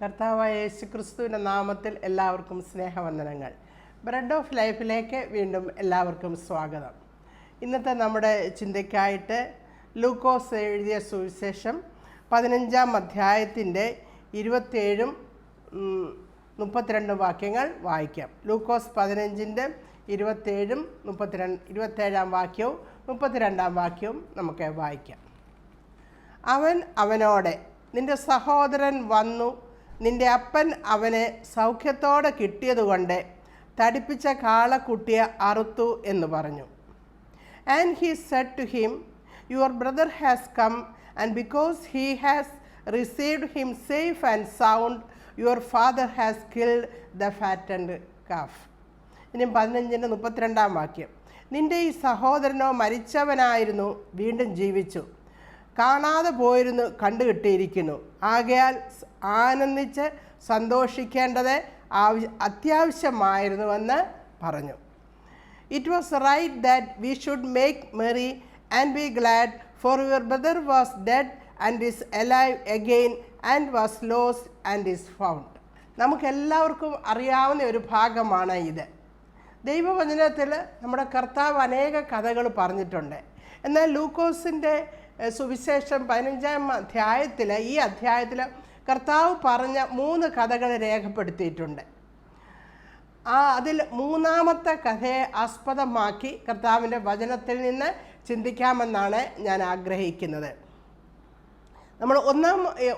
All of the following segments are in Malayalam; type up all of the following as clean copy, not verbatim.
കർത്താവായ യേശുക്രിസ്തുവിൻ്റെ നാമത്തിൽ എല്ലാവർക്കും സ്നേഹവന്ദനങ്ങൾ. ബ്രെഡ് ഓഫ് ലൈഫിലേക്ക് വീണ്ടും എല്ലാവർക്കും സ്വാഗതം. ഇന്നത്തെ നമ്മുടെ ചിന്തയ്ക്കായിട്ട് ലൂക്കോസ് എഴുതിയ സുവിശേഷം 15-ാം അധ്യായത്തിൻ്റെ 27-32 വാക്യങ്ങൾ വായിക്കാം. ലൂക്കോസ് 15-ന്റെ 27-ഉം 27-ാം വാക്യവും 32-ാം വാക്യവും നമുക്ക് വായിക്കാം. അവൻ അവനോടെ, നിന്റെ സഹോദരൻ വന്നു, നിന്റെ അപ്പൻ അവനെ സൗഖ്യത്തോടെ കിട്ടിയതുകൊണ്ട് തടിപ്പിച്ച കാളക്കുട്ടിയെ അറുത്തു എന്ന് പറഞ്ഞു. And he said to him, your brother has come, and because he has received him safe and sound, your father has killed the fattened calf. ഇനി 15-ന്റെ 32-ാം വാക്യം. നിന്റെ ഈ സഹോദരനോ മരിച്ചവനായിരുന്നു, വീണ്ടും ജീവിച്ചു, കാണാതെ പോയിരുന്നു, കണ്ടുകിട്ടിയിരിക്കുന്നു. ആകയാൽ ആനന്ദിച്ച് സന്തോഷിക്കേണ്ടത് അത്യാവശ്യമായിരുന്നുവെന്ന് പറഞ്ഞു. It was right that we should make merry and be glad, for your brother was dead and is alive again, and was lost and is found. നമുക്കെല്ലാവർക്കും അറിയാവുന്ന ഒരു ഭാഗമാണ് ഇത്. ദൈവവചനത്തിൽ നമ്മുടെ കർത്താവ് അനേക കഥകൾ പറഞ്ഞിട്ടുണ്ട്. എന്നാൽ ലൂക്കോസിൻ്റെ സുവിശേഷം 15-ാം അധ്യായത്തിൽ, ഈ അധ്യായത്തിൽ കർത്താവ് പറഞ്ഞ 3 കഥകൾ രേഖപ്പെടുത്തിയിട്ടുണ്ട്. അതിൽ 3-ാമത്തെ കഥയെ ആസ്പദമാക്കി കർത്താവിൻ്റെ വചനത്തിൽ നിന്ന് ചിന്തിക്കാമെന്നാണ് ഞാൻ ആഗ്രഹിക്കുന്നത്. നമ്മൾ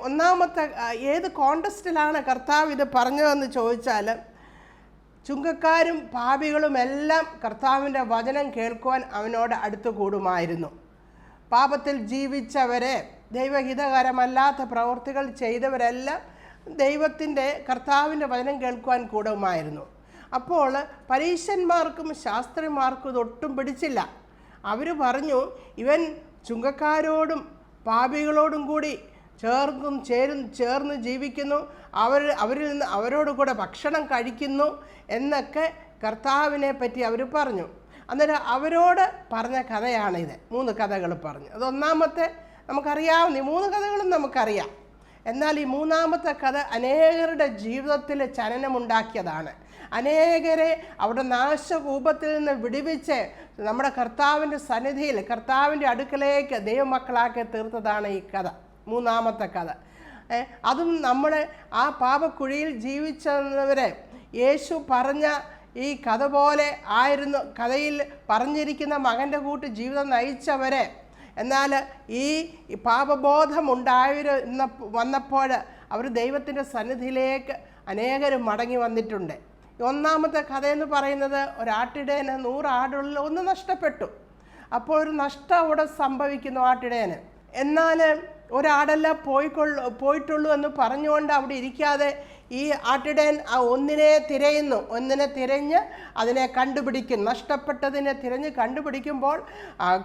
ഒന്നാമത്തെ ഏത് കോണ്ടസ്റ്റിലാണ് കർത്താവ് ഇത് പറഞ്ഞതെന്ന് ചോദിച്ചാൽ, ചുങ്കക്കാരും പാപികളും എല്ലാം കർത്താവിൻ്റെ വചനം കേൾക്കുവാൻ അവനോട് അടുത്തു കൂടുമായിരുന്നു. പാപത്തിൽ ജീവിച്ചവരെ, ദൈവഹിതകരമല്ലാത്ത പ്രവൃത്തികൾ ചെയ്തവരെല്ലാം കർത്താവിൻ്റെ വചനം കേൾക്കുവാൻ കൂടുമായിരുന്നു. അപ്പോൾ പരീശന്മാർക്കും ശാസ്ത്രിമാർക്കും ഇതൊട്ടും പിടിച്ചില്ല. അവർ പറഞ്ഞു, ഇവൻ ചുങ്കക്കാരോടും പാപികളോടും കൂടി ചേർന്ന് ജീവിക്കുന്നു, അവരിൽ നിന്ന് അവരോട് കൂടെ ഭക്ഷണം കഴിക്കുന്നു എന്നൊക്കെ കർത്താവിനെ പറ്റി അവർ പറഞ്ഞു. അന്നേരം അവരോട് പറഞ്ഞ കഥയാണിത്. 3 കഥകൾ പറഞ്ഞു. അത് ഒന്നാമത്തെ നമുക്കറിയാവുന്ന ഈ 3 കഥകളും നമുക്കറിയാം. എന്നാൽ ഈ 3-ാമത്തെ കഥ അനേകരുടെ ജീവിതത്തിൽ ചലനമുണ്ടാക്കിയതാണ്. അനേകരെ അവിടെ നാശകൂപത്തിൽ നിന്ന് വിടുവിച്ച് നമ്മുടെ കർത്താവിൻ്റെ സന്നിധിയിൽ, കർത്താവിൻ്റെ അടുക്കലേക്ക് ദൈവമക്കളാക്കി തീർത്തതാണ് ഈ കഥ, 3-ാമത്തെ കഥ. അതും നമ്മൾ ആ പാപക്കുഴിയിൽ ജീവിച്ചവരെ യേശു പറഞ്ഞ ഈ കഥ പോലെ ആയിരുന്നു. കഥയിൽ പറഞ്ഞിരിക്കുന്ന മകൻ്റെ കൂട്ട് ജീവിതം നയിച്ചവരെ, എന്നാൽ ഈ പാപബോധം വന്നപ്പോൾ അവർ ദൈവത്തിൻ്റെ സന്നിധിയിലേക്ക് അനേകരും മടങ്ങി വന്നിട്ടുണ്ട്. 1-ാമത്തെ കഥയെന്ന് പറയുന്നത്, ഒരാട്ടിടയന് 100 ആടുകളിൽ 1 നഷ്ടപ്പെട്ടു. അപ്പോൾ ഒരു നഷ്ടം അവിടെ സംഭവിക്കുന്നു ആട്ടിടയന്. എന്നാൽ ഒരാടല്ല പോയിട്ടുള്ളൂ എന്ന് പറഞ്ഞുകൊണ്ട് അവിടെ ഇരിക്കാതെ ഈ ആട്ടിടയൻ ആ ഒന്നിനെ തിരഞ്ഞ് അതിനെ കണ്ടുപിടിക്കും. നഷ്ടപ്പെട്ടതിനെ തിരഞ്ഞ് കണ്ടുപിടിക്കുമ്പോൾ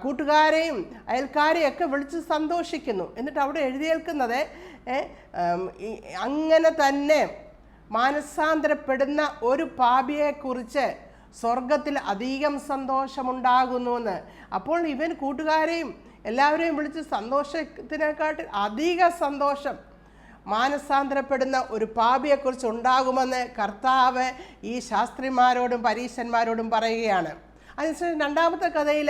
കൂട്ടുകാരെയും അയൽക്കാരെയും ഒക്കെ വിളിച്ച് സന്തോഷിക്കുന്നു. എന്നിട്ട് അവിടെ എഴുതിയേൽക്കുന്നത്, അങ്ങനെ തന്നെ മാനസാന്തരപ്പെടുന്ന ഒരു പാപിയെക്കുറിച്ച് സ്വർഗത്തിൽ അധികം സന്തോഷമുണ്ടാകുന്നുവെന്ന്. അപ്പോൾ ഇവൻ കൂട്ടുകാരെയും എല്ലാവരെയും വിളിച്ച് സന്തോഷത്തിനെക്കാട്ടിൽ അധിക സന്തോഷം മാനസാന്തരപ്പെടുന്ന ഒരു പാപിയെക്കുറിച്ച് ഉണ്ടാകുമെന്ന് കർത്താവ് ഈ ശാസ്ത്രിമാരോടും പരീശന്മാരോടും പറയുകയാണ്. അതിനുശേഷം 2-ാമത്തെ കഥയിൽ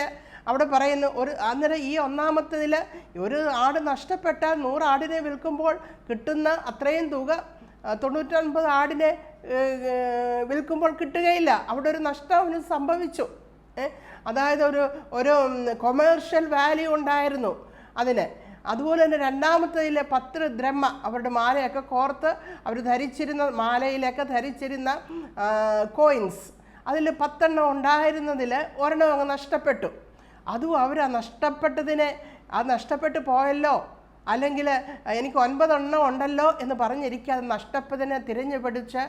അവിടെ പറയുന്നു, അന്നേരം ഈ 1-ാമത്തേതിൽ ഒരു ആട് നഷ്ടപ്പെട്ടാൽ 100 ആടിനെ വിൽക്കുമ്പോൾ കിട്ടുന്ന അത്രയും തുക 99 ആടിനെ വിൽക്കുമ്പോൾ കിട്ടുകയില്ല. അവിടെ ഒരു നഷ്ടം സംഭവിച്ചു. അതായത് ഒരു കൊമേഴ്ഷ്യൽ വാല്യൂ ഉണ്ടായിരുന്നു അതിന്. അതുപോലെ തന്നെ 2-ാമത്തേതിലെ 10 ദ്രഹ്മ, അവരുടെ മാലയൊക്കെ കോർത്ത് അവർ മാലയിലൊക്കെ ധരിച്ചിരുന്ന കോയിൻസ്, അതിൽ 10 ഉണ്ടായിരുന്നതിൽ 1 അങ്ങ് നഷ്ടപ്പെട്ടു. അതും അവർ നഷ്ടപ്പെട്ടു പോയല്ലോ, അല്ലെങ്കിൽ എനിക്ക് 9 ഉണ്ടല്ലോ എന്ന് പറഞ്ഞിരിക്കാതെ നഷ്ടപ്പെട്ടതിനെ തിരഞ്ഞു പിടിച്ച്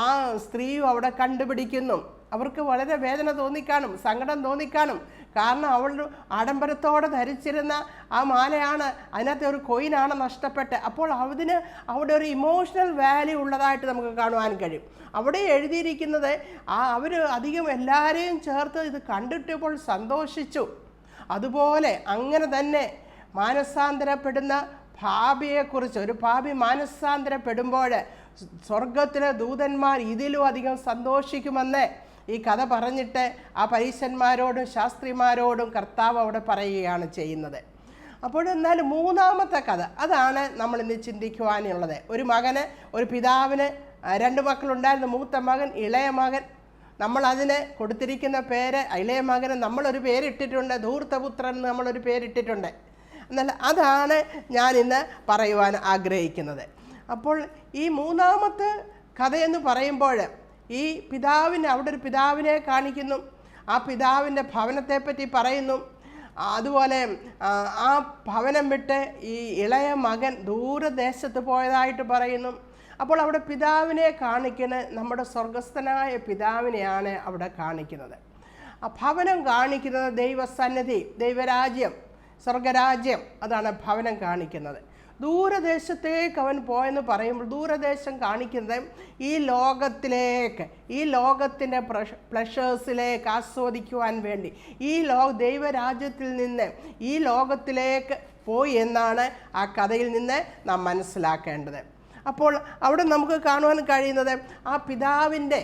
ആ സ്ത്രീയും അവിടെ കണ്ടുപിടിക്കുന്നു. അവർക്ക് വളരെ വേദന തോന്നിക്കാണും, സങ്കടം തോന്നിക്കാണും. കാരണം അവൾ ആഡംബരത്തോടെ ധരിച്ചിരുന്ന ആ മാലയാണ്, അതിനകത്തെ ഒരു കോയിനാണ് നഷ്ടപ്പെട്ടത്. അപ്പോൾ അവിടെ ഒരു ഇമോഷണൽ വാല്യൂ ഉള്ളതായിട്ട് നമുക്ക് കാണുവാൻ കഴിയും. അവിടെ എഴുതിയിരിക്കുന്നത് അവർ അധികം എല്ലാവരെയും ചേർത്ത് ഇത് കണ്ടിട്ടപ്പോൾ സന്തോഷിച്ചു. അതുപോലെ അങ്ങനെ തന്നെ മാനസാന്തരപ്പെടുന്ന പാപിയെക്കുറിച്ച്, ഒരു പാപി മാനസാന്തരപ്പെടുമ്പോൾ സ്വർഗത്തിലെ ദൂതന്മാർ ഇതിലും അധികം സന്തോഷിക്കുമെന്ന് ഈ കഥ പറഞ്ഞിട്ട് ആ പരീശന്മാരോടും ശാസ്ത്രിമാരോടും കർത്താവ് അവിടെ പറയുകയാണ് ചെയ്യുന്നത്. അപ്പോൾ എന്നാൽ മൂന്നാമത്തെ കഥ, അതാണ് നമ്മളിന്ന് ചിന്തിക്കുവാനുള്ളത്. ഒരു മകന്, ഒരു പിതാവിന് 2 മക്കളുണ്ടായിരുന്നു. മൂത്ത മകൻ, ഇളയ മകൻ. നമ്മളതിന് കൊടുത്തിരിക്കുന്ന പേര്, ഇളയ മകന് നമ്മളൊരു പേരിട്ടിട്ടുണ്ട്, ധൂർത്തപുത്രൻ എന്ന് നമ്മളൊരു പേരിട്ടിട്ടുണ്ട്. എന്നാൽ അതാണ് ഞാൻ ഇന്ന് പറയുവാൻ ആഗ്രഹിക്കുന്നത്. അപ്പോൾ ഈ മൂന്നാമത്തെ കഥയെന്ന് പറയുമ്പോൾ ഈ പിതാവിന്, അവിടെ ഒരു പിതാവിനെ കാണിക്കുന്നു. ആ പിതാവിൻ്റെ ഭവനത്തെപ്പറ്റി പറയുന്നു. അതുപോലെ ആ ഭവനം വിട്ട് ഈ ഇളയ മകൻ ദൂരദേശത്ത് പോയതായിട്ട് പറയുന്നു. അപ്പോൾ അവിടെ പിതാവിനെ കാണിക്കുന്നത് നമ്മുടെ സ്വർഗസ്ഥനായ പിതാവിനെയാണ് അവിടെ കാണിക്കുന്നത്. ആ ഭവനം കാണിക്കുന്നത് ദൈവസന്നിധി, ദൈവരാജ്യം, സ്വർഗരാജ്യം, അതാണ് ഭവനം കാണിക്കുന്നത്. ദൂരദേശത്തേക്ക് അവൻ പോയെന്ന് പറയുമ്പോൾ ദൂരദേശം കാണിക്കുന്നത് ഈ ലോകത്തിലേക്ക്, ഈ ലോകത്തിൻ്റെ പ്ലഷേഴ്സിലേക്ക് ആസ്വദിക്കുവാൻ വേണ്ടി ഈ ദൈവരാജ്യത്തിൽ നിന്ന് ഈ ലോകത്തിലേക്ക് പോയി എന്നാണ് ആ കഥയിൽ നിന്ന് നാം മനസ്സിലാക്കേണ്ടത്. അപ്പോൾ അവിടെ നമുക്ക് കാണുവാൻ കഴിയുന്നത് ആ പിതാവിൻ്റെ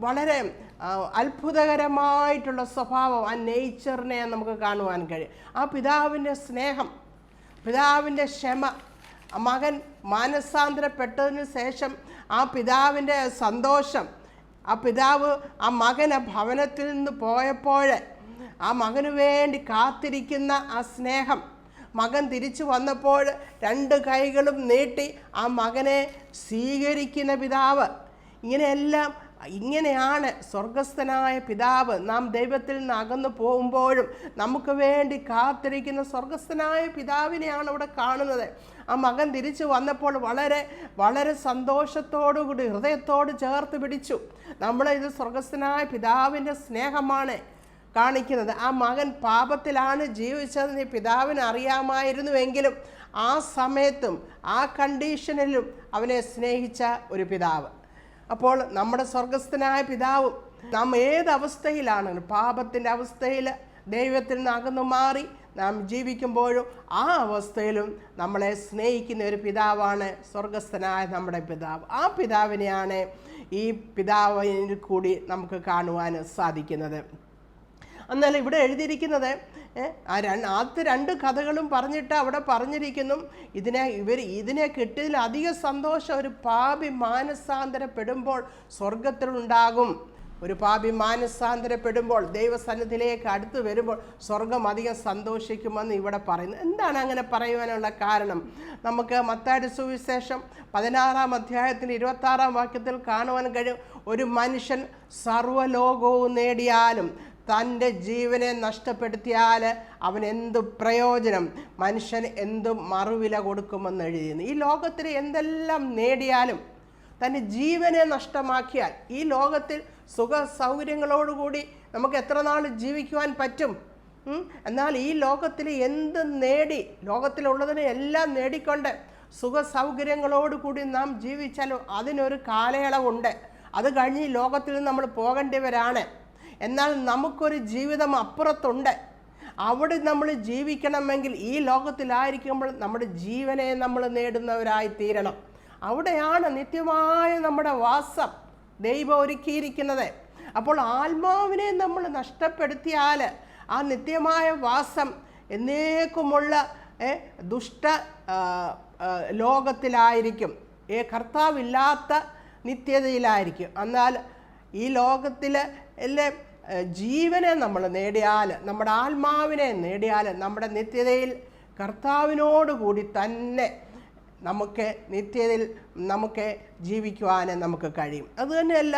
വളരെ അത്ഭുതകരമായിട്ടുള്ള സ്വഭാവം, ആ നേച്ചറിനെ നമുക്ക് കാണുവാൻ കഴിയും. ആ പിതാവിൻ്റെ സ്നേഹം, പിതാവിൻ്റെ ക്ഷമ, മകൻ മാനസാന്തരപ്പെട്ടതിന് ശേഷം ആ പിതാവിൻ്റെ സന്തോഷം, ആ പിതാവ് ആ മകൻ ആ ഭവനത്തിൽ നിന്ന് പോയപ്പോൾ ആ മകന് വേണ്ടി കാത്തിരിക്കുന്ന ആ സ്നേഹം, മകൻ തിരിച്ചു വന്നപ്പോൾ 2 കൈകളും നീട്ടി ആ മകനെ സ്വീകരിക്കുന്ന പിതാവ്, ഇങ്ങനെയാണ് സ്വർഗസ്ഥനായ പിതാവ്. നാം ദൈവത്തിൽ നിന്ന് അകന്നു പോകുമ്പോഴും നമുക്ക് വേണ്ടി കാത്തിരിക്കുന്ന സ്വർഗസ്ഥനായ പിതാവിനെയാണ് അവിടെ കാണുന്നത്. ആ മകൻ തിരിച്ചു വന്നപ്പോൾ വളരെ വളരെ സന്തോഷത്തോടുകൂടി ഹൃദയത്തോട് ചേർത്ത് പിടിച്ചു. ഇത് സ്വർഗസ്ഥനായ പിതാവിൻ്റെ സ്നേഹമാണ് കാണിക്കുന്നത്. ആ മകൻ പാപത്തിലാണ് ജീവിച്ചതെന്ന് പിതാവിന് അറിയാമായിരുന്നുവെങ്കിലും ആ സമയത്തും ആ കണ്ടീഷനിലും അവനെ സ്നേഹിച്ച ഒരു പിതാവ്. അപ്പോൾ നമ്മുടെ സ്വർഗസ്ഥനായ പിതാവും നാം ഏതവസ്ഥയിലാണെങ്കിലും, പാപത്തിൻ്റെ അവസ്ഥയിൽ ദൈവത്തിൽ നിന്ന് അകന്നു മാറി നാം ജീവിക്കുമ്പോഴും ആ അവസ്ഥയിലും നമ്മളെ സ്നേഹിക്കുന്ന ഒരു പിതാവാണ് സ്വർഗസ്ഥനായ നമ്മുടെ പിതാവ്. ആ പിതാവിനെയാണ് ഈ പിതാവിൽ കൂടി നമുക്ക് കാണുവാൻ സാധിക്കുന്നത്. എന്നാൽ ഇവിടെ എഴുതിയിരിക്കുന്നത് ആദ്യത്തെ 2 കഥകളും പറഞ്ഞിട്ട് അവിടെ പറഞ്ഞിരിക്കുന്നു, ഇതിനെ കിട്ടിയതിൽ അധിക സന്തോഷം ഒരു പാപി മാനസാന്തരപ്പെടുമ്പോൾ സ്വർഗത്തിലുണ്ടാകും. ഒരു പാപി മാനസാന്തരപ്പെടുമ്പോൾ ദൈവസന്നിധിയിലേക്ക് അടുത്ത് വരുമ്പോൾ സ്വർഗം അധികം സന്തോഷിക്കുമെന്ന് ഇവിടെ പറയുന്നു. എന്താണ് അങ്ങനെ പറയുവാനുള്ള കാരണം? നമുക്ക് മത്തായിയുടെ സുവിശേഷം 16-ാം അധ്യായത്തിൽ 26-ാം വാക്യത്തിൽ കാണുവാൻ കഴിയും, ഒരു മനുഷ്യൻ സർവ്വലോകവും നേടിയാലും തൻ്റെ ജീവനെ നഷ്ടപ്പെടുത്തിയാൽ അവൻ എന്തു പ്രയോജനം? മനുഷ്യൻ എന്തും മറുവില കൊടുക്കുമെന്ന് എഴുതിയിരുന്നു. ഈ ലോകത്തിൽ എന്തെല്ലാം നേടിയാലും തൻ്റെ ജീവനെ നഷ്ടമാക്കിയാൽ ഈ ലോകത്തിൽ സുഖ സൗകര്യങ്ങളോടുകൂടി നമുക്ക് എത്ര നാൾ ജീവിക്കുവാൻ പറ്റും? എന്നാൽ ഈ ലോകത്തിൽ എന്ത് നേടി, ലോകത്തിലുള്ളതിനെ എല്ലാം നേടിക്കൊണ്ട് സുഖ സൗകര്യങ്ങളോടുകൂടി നാം ജീവിച്ചാലും അതിനൊരു കാലയളവുണ്ട്. അത് കഴിഞ്ഞ് ഈ ലോകത്തിൽ നിന്ന് നമ്മൾ പോകേണ്ടവരാണ്. എന്നാൽ നമുക്കൊരു ജീവിതം അപ്പുറത്തുണ്ട്. അവിടെ നമ്മൾ ജീവിക്കണമെങ്കിൽ ഈ ലോകത്തിലായിരിക്കുമ്പോൾ നമ്മുടെ ജീവനെ നമ്മൾ നേടുന്നവരായി തീരണം. അവിടെയാണ് നിത്യമായ നമ്മുടെ വാസം ദൈവം ഒരുക്കിയിരിക്കുന്നത്. അപ്പോൾ ആത്മാവിനെ നമ്മൾ നഷ്ടപ്പെടുത്തിയാൽ ആ നിത്യമായ വാസം എന്നേക്കുമുള്ള ദുഷ്ട ലോകത്തിലായിരിക്കും, കർത്താവില്ലാത്ത നിത്യതയിലായിരിക്കും. എന്നാൽ ഈ ലോകത്തിൽ ജീവനെ നമ്മൾ നേടിയാൽ, നമ്മുടെ ആത്മാവിനെ നേടിയാൽ നമ്മുടെ നിത്യതയിൽ കർത്താവിനോടുകൂടി തന്നെ നമുക്ക് നിത്യതയിൽ നമുക്ക് ജീവിക്കുവാൻ നമുക്ക് കഴിയും. അതുതന്നെയല്ല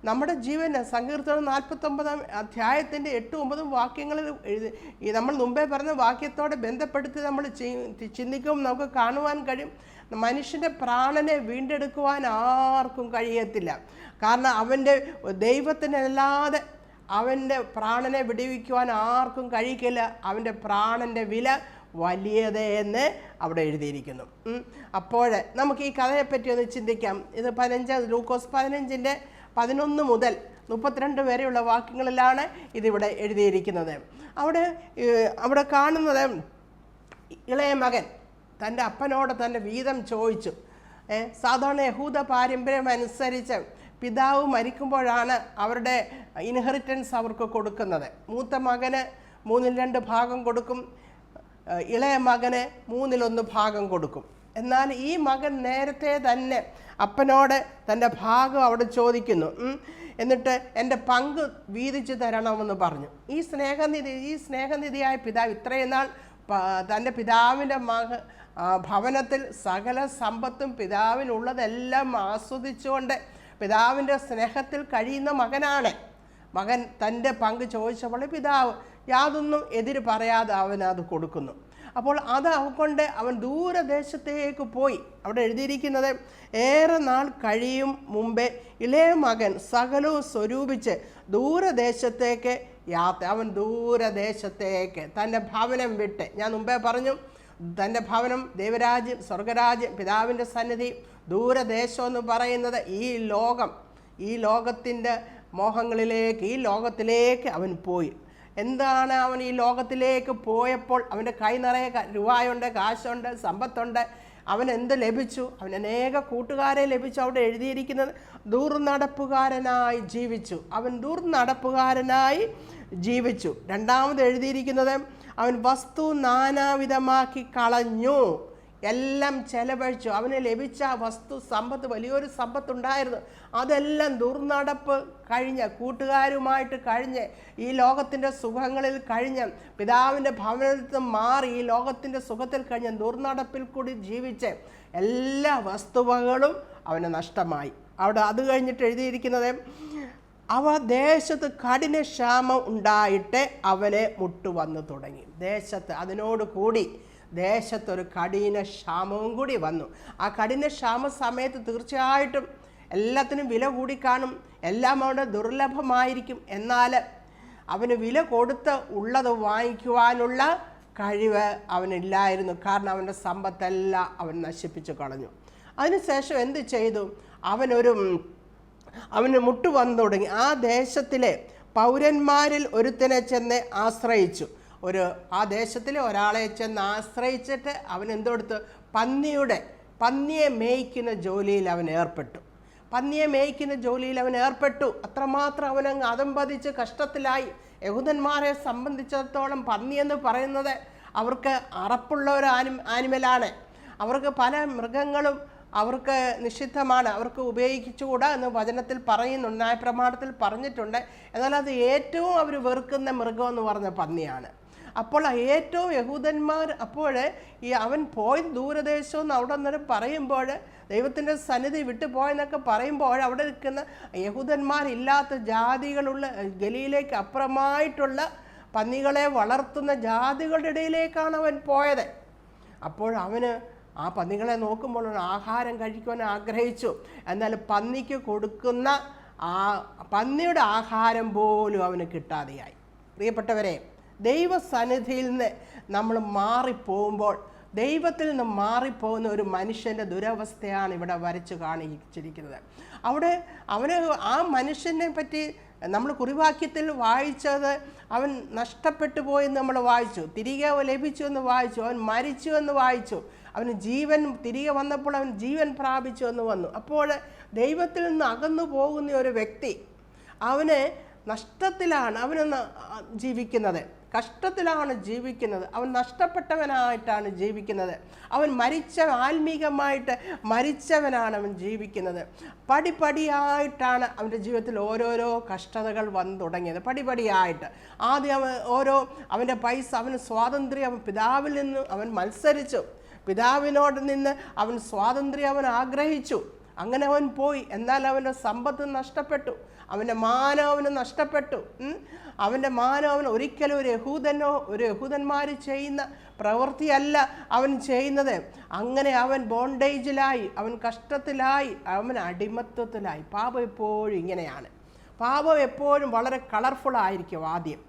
നമ്മുടെ ജീവന് സങ്കീർത്തനം 49-ാം അധ്യായത്തിൻ്റെ 8-9 വാക്യങ്ങളിൽ നമ്മൾ മുമ്പേ പറഞ്ഞ വാക്യത്തോടെ ബന്ധപ്പെടുത്തി നമ്മൾ ചിന്തിക്കുമ്പോൾ നമുക്ക് കാണുവാൻ കഴിയും, മനുഷ്യൻ്റെ പ്രാണനെ വീണ്ടെടുക്കുവാൻ ആർക്കും കഴിയത്തില്ല. കാരണം അവൻ്റെ ദൈവത്തിനല്ലാതെ അവൻ്റെ പ്രാണനെ വിടുവിക്കുവാൻ ആർക്കും കഴിയില്ല. അവൻ്റെ പ്രാണൻ്റെ വില വലിയത് എന്ന് അവിടെ എഴുതിയിരിക്കുന്നു. അപ്പോൾ നമുക്ക് ഈ കഥയെപ്പറ്റി ഒന്ന് ചിന്തിക്കാം. ഇത് ലൂക്കോസ് 15-ന്റെ 11 മുതൽ 32 വരെയുള്ള വാക്യങ്ങളിലാണ് ഇതിവിടെ എഴുതിയിരിക്കുന്നത്. അവിടെ കാണുന്നത് ഇളയ മകൻ തൻ്റെ അപ്പനോട് തൻ്റെ വീതം ചോദിച്ചു. സാധാരണ യഹൂദ പാരമ്പര്യം അനുസരിച്ച് പിതാവ് മരിക്കുമ്പോഴാണ് അവരുടെ ഇൻഹെറിറ്റൻസ് അവർക്ക് കൊടുക്കുന്നത്. മൂത്ത മകന് 2/3 ഭാഗം കൊടുക്കും, ഇളയ മകന് 1/3 ഭാഗം കൊടുക്കും. എന്നാൽ ഈ മകൻ നേരത്തെ തന്നെ അപ്പനോട് തൻ്റെ ഭാഗം അവിടെ ചോദിക്കുന്നു. എന്നിട്ട് എൻ്റെ പങ്ക് വീതിച്ചു തരണമെന്ന് പറഞ്ഞു. ഈ സ്നേഹനിധിയായ പിതാവ് ഇത്രയും നാൾ തൻ്റെ പിതാവിൻ്റെ ഭവനത്തിൽ സകല സമ്പത്തും പിതാവിനുള്ളതെല്ലാം ആസ്വദിച്ചുകൊണ്ട് പിതാവിൻ്റെ സ്നേഹത്തിൽ കഴിയുന്ന മകനാണ്. മകൻ തൻ്റെ പങ്ക് ചോദിച്ചപ്പോൾ പിതാവ് യാതൊന്നും എതിര് പറയാതെ അവനത് കൊടുക്കുന്നു. അപ്പോൾ അത് കൊണ്ട് അവൻ ദൂരദേശത്തേക്ക് പോയി. അവിടെ എഴുതിയിരിക്കുന്നത്, ഏറെ നാൾ കഴിയും മുമ്പേ ഇളയ മകൻ സകലവും സ്വരൂപിച്ച് ദൂരദേശത്തേക്ക് അവൻ ദൂരദേശത്തേക്ക് തൻ്റെ ഭവനം വിട്ട്, ഞാൻ മുമ്പേ പറഞ്ഞു, തൻ്റെ ഭവനം ദൈവരാജ്യം, സ്വർഗരാജ്യം, പിതാവിൻ്റെ സന്നിധി, ദൂരദേശം എന്ന് പറയുന്നത് ഈ ലോകത്തിൻ്റെ മോഹങ്ങളിലേക്ക്, ഈ ലോകത്തിലേക്ക് അവൻ പോയി. എന്താണ് അവൻ ഈ ലോകത്തിലേക്ക് പോയപ്പോൾ? അവൻ്റെ കൈ നിറയെ രൂപയുണ്ട്, കാശുണ്ട്, സമ്പത്തുണ്ട്. അവൻ എന്ത് ലഭിച്ചു? അവൻ അനേക കൂട്ടുകാരെ ലഭിച്ചു. അവിടെ എഴുതിയിരിക്കുന്നത് ദുർനടപ്പുകാരനായി ജീവിച്ചു. അവൻ ദുർനടപ്പുകാരനായി ജീവിച്ചു. രണ്ടാമത് എഴുതിയിരിക്കുന്നത്, അവൻ വസ്തു നാനാവിധമാക്കി കളഞ്ഞു, എല്ലാം ചെലവഴിച്ചു. അവന് ലഭിച്ച വസ്തു സമ്പത്ത്, വലിയൊരു സമ്പത്തുണ്ടായിരുന്നു, അതെല്ലാം ദുർനടപ്പ് കഴിഞ്ഞ്, കൂട്ടുകാരുമായിട്ട് കഴിഞ്ഞ്, ഈ ലോകത്തിൻ്റെ സുഖങ്ങളിൽ കഴിഞ്ഞ്, പിതാവിൻ്റെ ഭവനത്തിൽ മാറി ഈ ലോകത്തിൻ്റെ സുഖത്തിൽ കഴിഞ്ഞ് ദുർനടപ്പിൽ കൂടി ജീവിച്ച് എല്ലാ വസ്തുവകളും അവന് നഷ്ടമായി. അവിടെ അത് കഴിഞ്ഞിട്ട് എഴുതിയിരിക്കുന്നത്, അവ ദേശത്ത് കഠിന ക്ഷാമം ഉണ്ടായിട്ട് അവനെ മുട്ടുവന്നു തുടങ്ങി. ദേശത്ത് അതിനോട് കൂടി ദേശത്തൊരു കഠിന ക്ഷാമവും കൂടി വന്നു. ആ കഠിന ക്ഷാമ സമയത്ത് തീർച്ചയായിട്ടും എല്ലാത്തിനും വില കൂടിക്കാണും, എല്ലാം അവിടെ ദുർലഭമായിരിക്കും. എന്നാൽ അവന് വില കൊടുത്ത് ഉള്ളത് വാങ്ങിക്കുവാനുള്ള കഴിവ് അവനില്ലായിരുന്നു. കാരണം അവൻ്റെ സമ്പത്തെല്ലാം അവൻ നശിപ്പിച്ചു കളഞ്ഞു. അതിനുശേഷം എന്ത് ചെയ്തു? അവന് മുട്ടുവന്നു തുടങ്ങി. ആ ദേശത്തിലെ പൗരന്മാരിൽ ഒരുത്തനെ ചെന്ന് ആശ്രയിച്ചു. ആ ദേശത്തിലെ ഒരാളെ ചെന്ന് ആശ്രയിച്ചിട്ട് അവൻ എന്തെടുത്ത്? പന്നിയെ മേയ്ക്കുന്ന ജോലിയിൽ അവൻ ഏർപ്പെട്ടു. അത്രമാത്രം അവനങ്ങ് അതമ്പതിച്ച് കഷ്ടത്തിലായി. യഹൂദന്മാരെ സംബന്ധിച്ചിടത്തോളം പന്നി എന്ന് പറയുന്നത് അവർക്ക് അറപ്പുള്ള ഒരു ആനിമലാണ്. അവർക്ക് പല മൃഗങ്ങളും അവർക്ക് നിഷിദ്ധമാണ്, അവർക്ക് ഉപയോഗിച്ചുകൂടാ എന്ന് വചനത്തിൽ പറയുന്നുണ്ട്, ന്യായപ്രമാണത്തിൽ പറഞ്ഞിട്ടുണ്ട്. എന്നാൽ അത് ഏറ്റവും അവർ വെറുക്കുന്ന മൃഗം എന്ന് പറഞ്ഞ പന്നിയാണ്. അപ്പോൾ ഏറ്റവും യഹൂദന്മാർ അവൻ പോയി ദൂരദേശം എന്ന് അവിടെ നിന്ന് പറയുമ്പോൾ, ദൈവത്തിൻ്റെ സന്നിധി വിട്ടുപോയെന്നൊക്കെ പറയുമ്പോൾ, അവിടെ നിൽക്കുന്ന യഹൂദന്മാരില്ലാത്ത ജാതികളുള്ള ഗലീലേക്ക് അപ്പുറമായിട്ടുള്ള പന്നികളെ വളർത്തുന്ന ജാതികളുടെ ഇടയിലേക്കാണ് അവൻ പോയത്. അപ്പോൾ അവന് ആ പന്നികളെ നോക്കുമ്പോൾ ആഹാരം കഴിക്കുവാൻ ആഗ്രഹിച്ചു. എന്നാൽ പന്നിക്ക് കൊടുക്കുന്ന പന്നിയുടെ ആഹാരം പോലും അവന് കിട്ടാതെയായി. പ്രിയപ്പെട്ടവരെ, ദൈവസന്നിധിയിൽ നിന്ന് നമ്മൾ മാറിപ്പോകുമ്പോൾ, ദൈവത്തിൽ നിന്ന് മാറിപ്പോകുന്ന ഒരു മനുഷ്യൻ്റെ ദുരവസ്ഥയാണ് ഇവിടെ വരച്ചു കാണിച്ചിരിക്കുന്നത്. ആ മനുഷ്യനെ പറ്റി നമ്മൾ കുറിവാക്യത്തിൽ വായിച്ചത്, അവൻ നഷ്ടപ്പെട്ടു പോയെന്ന് നമ്മൾ വായിച്ചു, തിരികെ ലഭിച്ചു എന്ന് വായിച്ചു, അവൻ മരിച്ചു എന്ന് വായിച്ചു, അവന് ജീവൻ തിരികെ വന്നപ്പോൾ അവൻ ജീവൻ പ്രാപിച്ചു എന്ന് വന്നു. അപ്പോൾ ദൈവത്തിൽ നിന്ന് അകന്നു പോകുന്ന ഒരു വ്യക്തി അവന് നഷ്ടത്തിലാണ് ജീവിക്കുന്നത്, കഷ്ടത്തിലാണ് ജീവിക്കുന്നത്, അവൻ നഷ്ടപ്പെട്ടവനായിട്ടാണ് ജീവിക്കുന്നത്. അവൻ ആത്മീകമായിട്ട് മരിച്ചവനാണ് അവൻ ജീവിക്കുന്നത്. പടിപടിയായിട്ടാണ് അവൻ്റെ ജീവിതത്തിൽ ഓരോരോ കഷ്ടതകൾ വന്നു തുടങ്ങിയത്. പടിപടിയായിട്ട് ആദ്യം അവൻ്റെ പൈസ, അവന് സ്വാതന്ത്ര്യം, പിതാവിൽ നിന്ന് അവൻ മത്സരിച്ചു, പിതാവിനോട് നിന്ന് അവൻ സ്വാതന്ത്ര്യം അവൻ ആഗ്രഹിച്ചു. അങ്ങനെ അവൻ പോയി. എന്നാൽ അവൻ്റെ സമ്പത്ത് നഷ്ടപ്പെട്ടു, അവൻ്റെ മാനം അവന് നഷ്ടപ്പെട്ടു. അവൻ്റെ മാനം അവൻ ഒരിക്കലും ഒരു യഹൂദന്മാർ ചെയ്യുന്ന പ്രവൃത്തിയല്ല അവൻ ചെയ്യുന്നത്. അങ്ങനെ അവൻ ബോണ്ടേജിലായി, അവൻ കഷ്ടത്തിലായി, അവൻ അടിമത്വത്തിലായി. പാപം എപ്പോഴും ഇങ്ങനെയാണ്. പാപം എപ്പോഴും വളരെ കളർഫുള്ളായിരിക്കും ആദ്യം.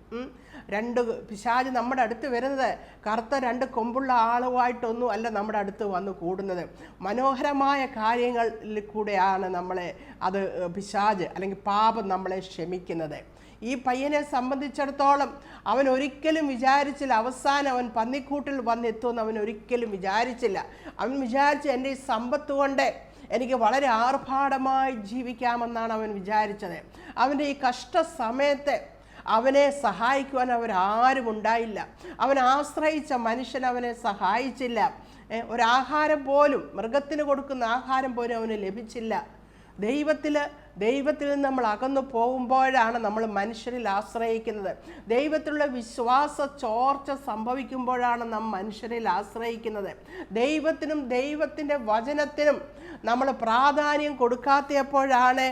രണ്ട് പിശാച് നമ്മുടെ അടുത്ത് വരുന്നത് കറുത്ത 2 കൊമ്പുള്ള ആളുമായിട്ടൊന്നും അല്ല നമ്മുടെ അടുത്ത് വന്ന് കൂടുന്നത്. മനോഹരമായ കാര്യങ്ങളിൽ കൂടെയാണ് നമ്മളെ അത് പിശാച് അല്ലെങ്കിൽ പാപം നമ്മളെ ക്ഷമിക്കുന്നത്. ഈ പയ്യനെ സംബന്ധിച്ചിടത്തോളം അവൻ ഒരിക്കലും വിചാരിച്ചില്ല അവസാനം അവൻ പന്നിക്കൂട്ടിൽ വന്നെത്തുമെന്ന് അവൻ ഒരിക്കലും വിചാരിച്ചില്ല. അവൻ വിചാരിച്ച് എൻ്റെ ഈ സമ്പത്ത് കൊണ്ട് എനിക്ക് വളരെ ആർഭാടമായി ജീവിക്കാമെന്നാണ് അവൻ വിചാരിച്ചത്. അവൻ്റെ ഈ കഷ്ട സമയത്ത് അവനെ സഹായിക്കുവാൻ അവരാരും ഉണ്ടായില്ല. അവൻ ആശ്രയിച്ച മനുഷ്യൻ അവനെ സഹായിച്ചില്ല. ഒരാഹാരം പോലും, മൃഗത്തിന് കൊടുക്കുന്ന ആഹാരം പോലും അവന് ലഭിച്ചില്ല. ദൈവത്തിൽ നിന്ന് നമ്മൾ അകന്നു പോകുമ്പോഴാണ് നമ്മൾ മനുഷ്യരിൽ ആശ്രയിക്കുന്നത്. ദൈവത്തിലുള്ള വിശ്വാസ ചോർച്ച സംഭവിക്കുമ്പോഴാണ് നാം മനുഷ്യരിൽ ആശ്രയിക്കുന്നത്. ദൈവത്തിനും ദൈവത്തിൻ്റെ വചനത്തിനും നമ്മൾ പ്രാധാന്യം കൊടുക്കാത്തപ്പോഴാണ്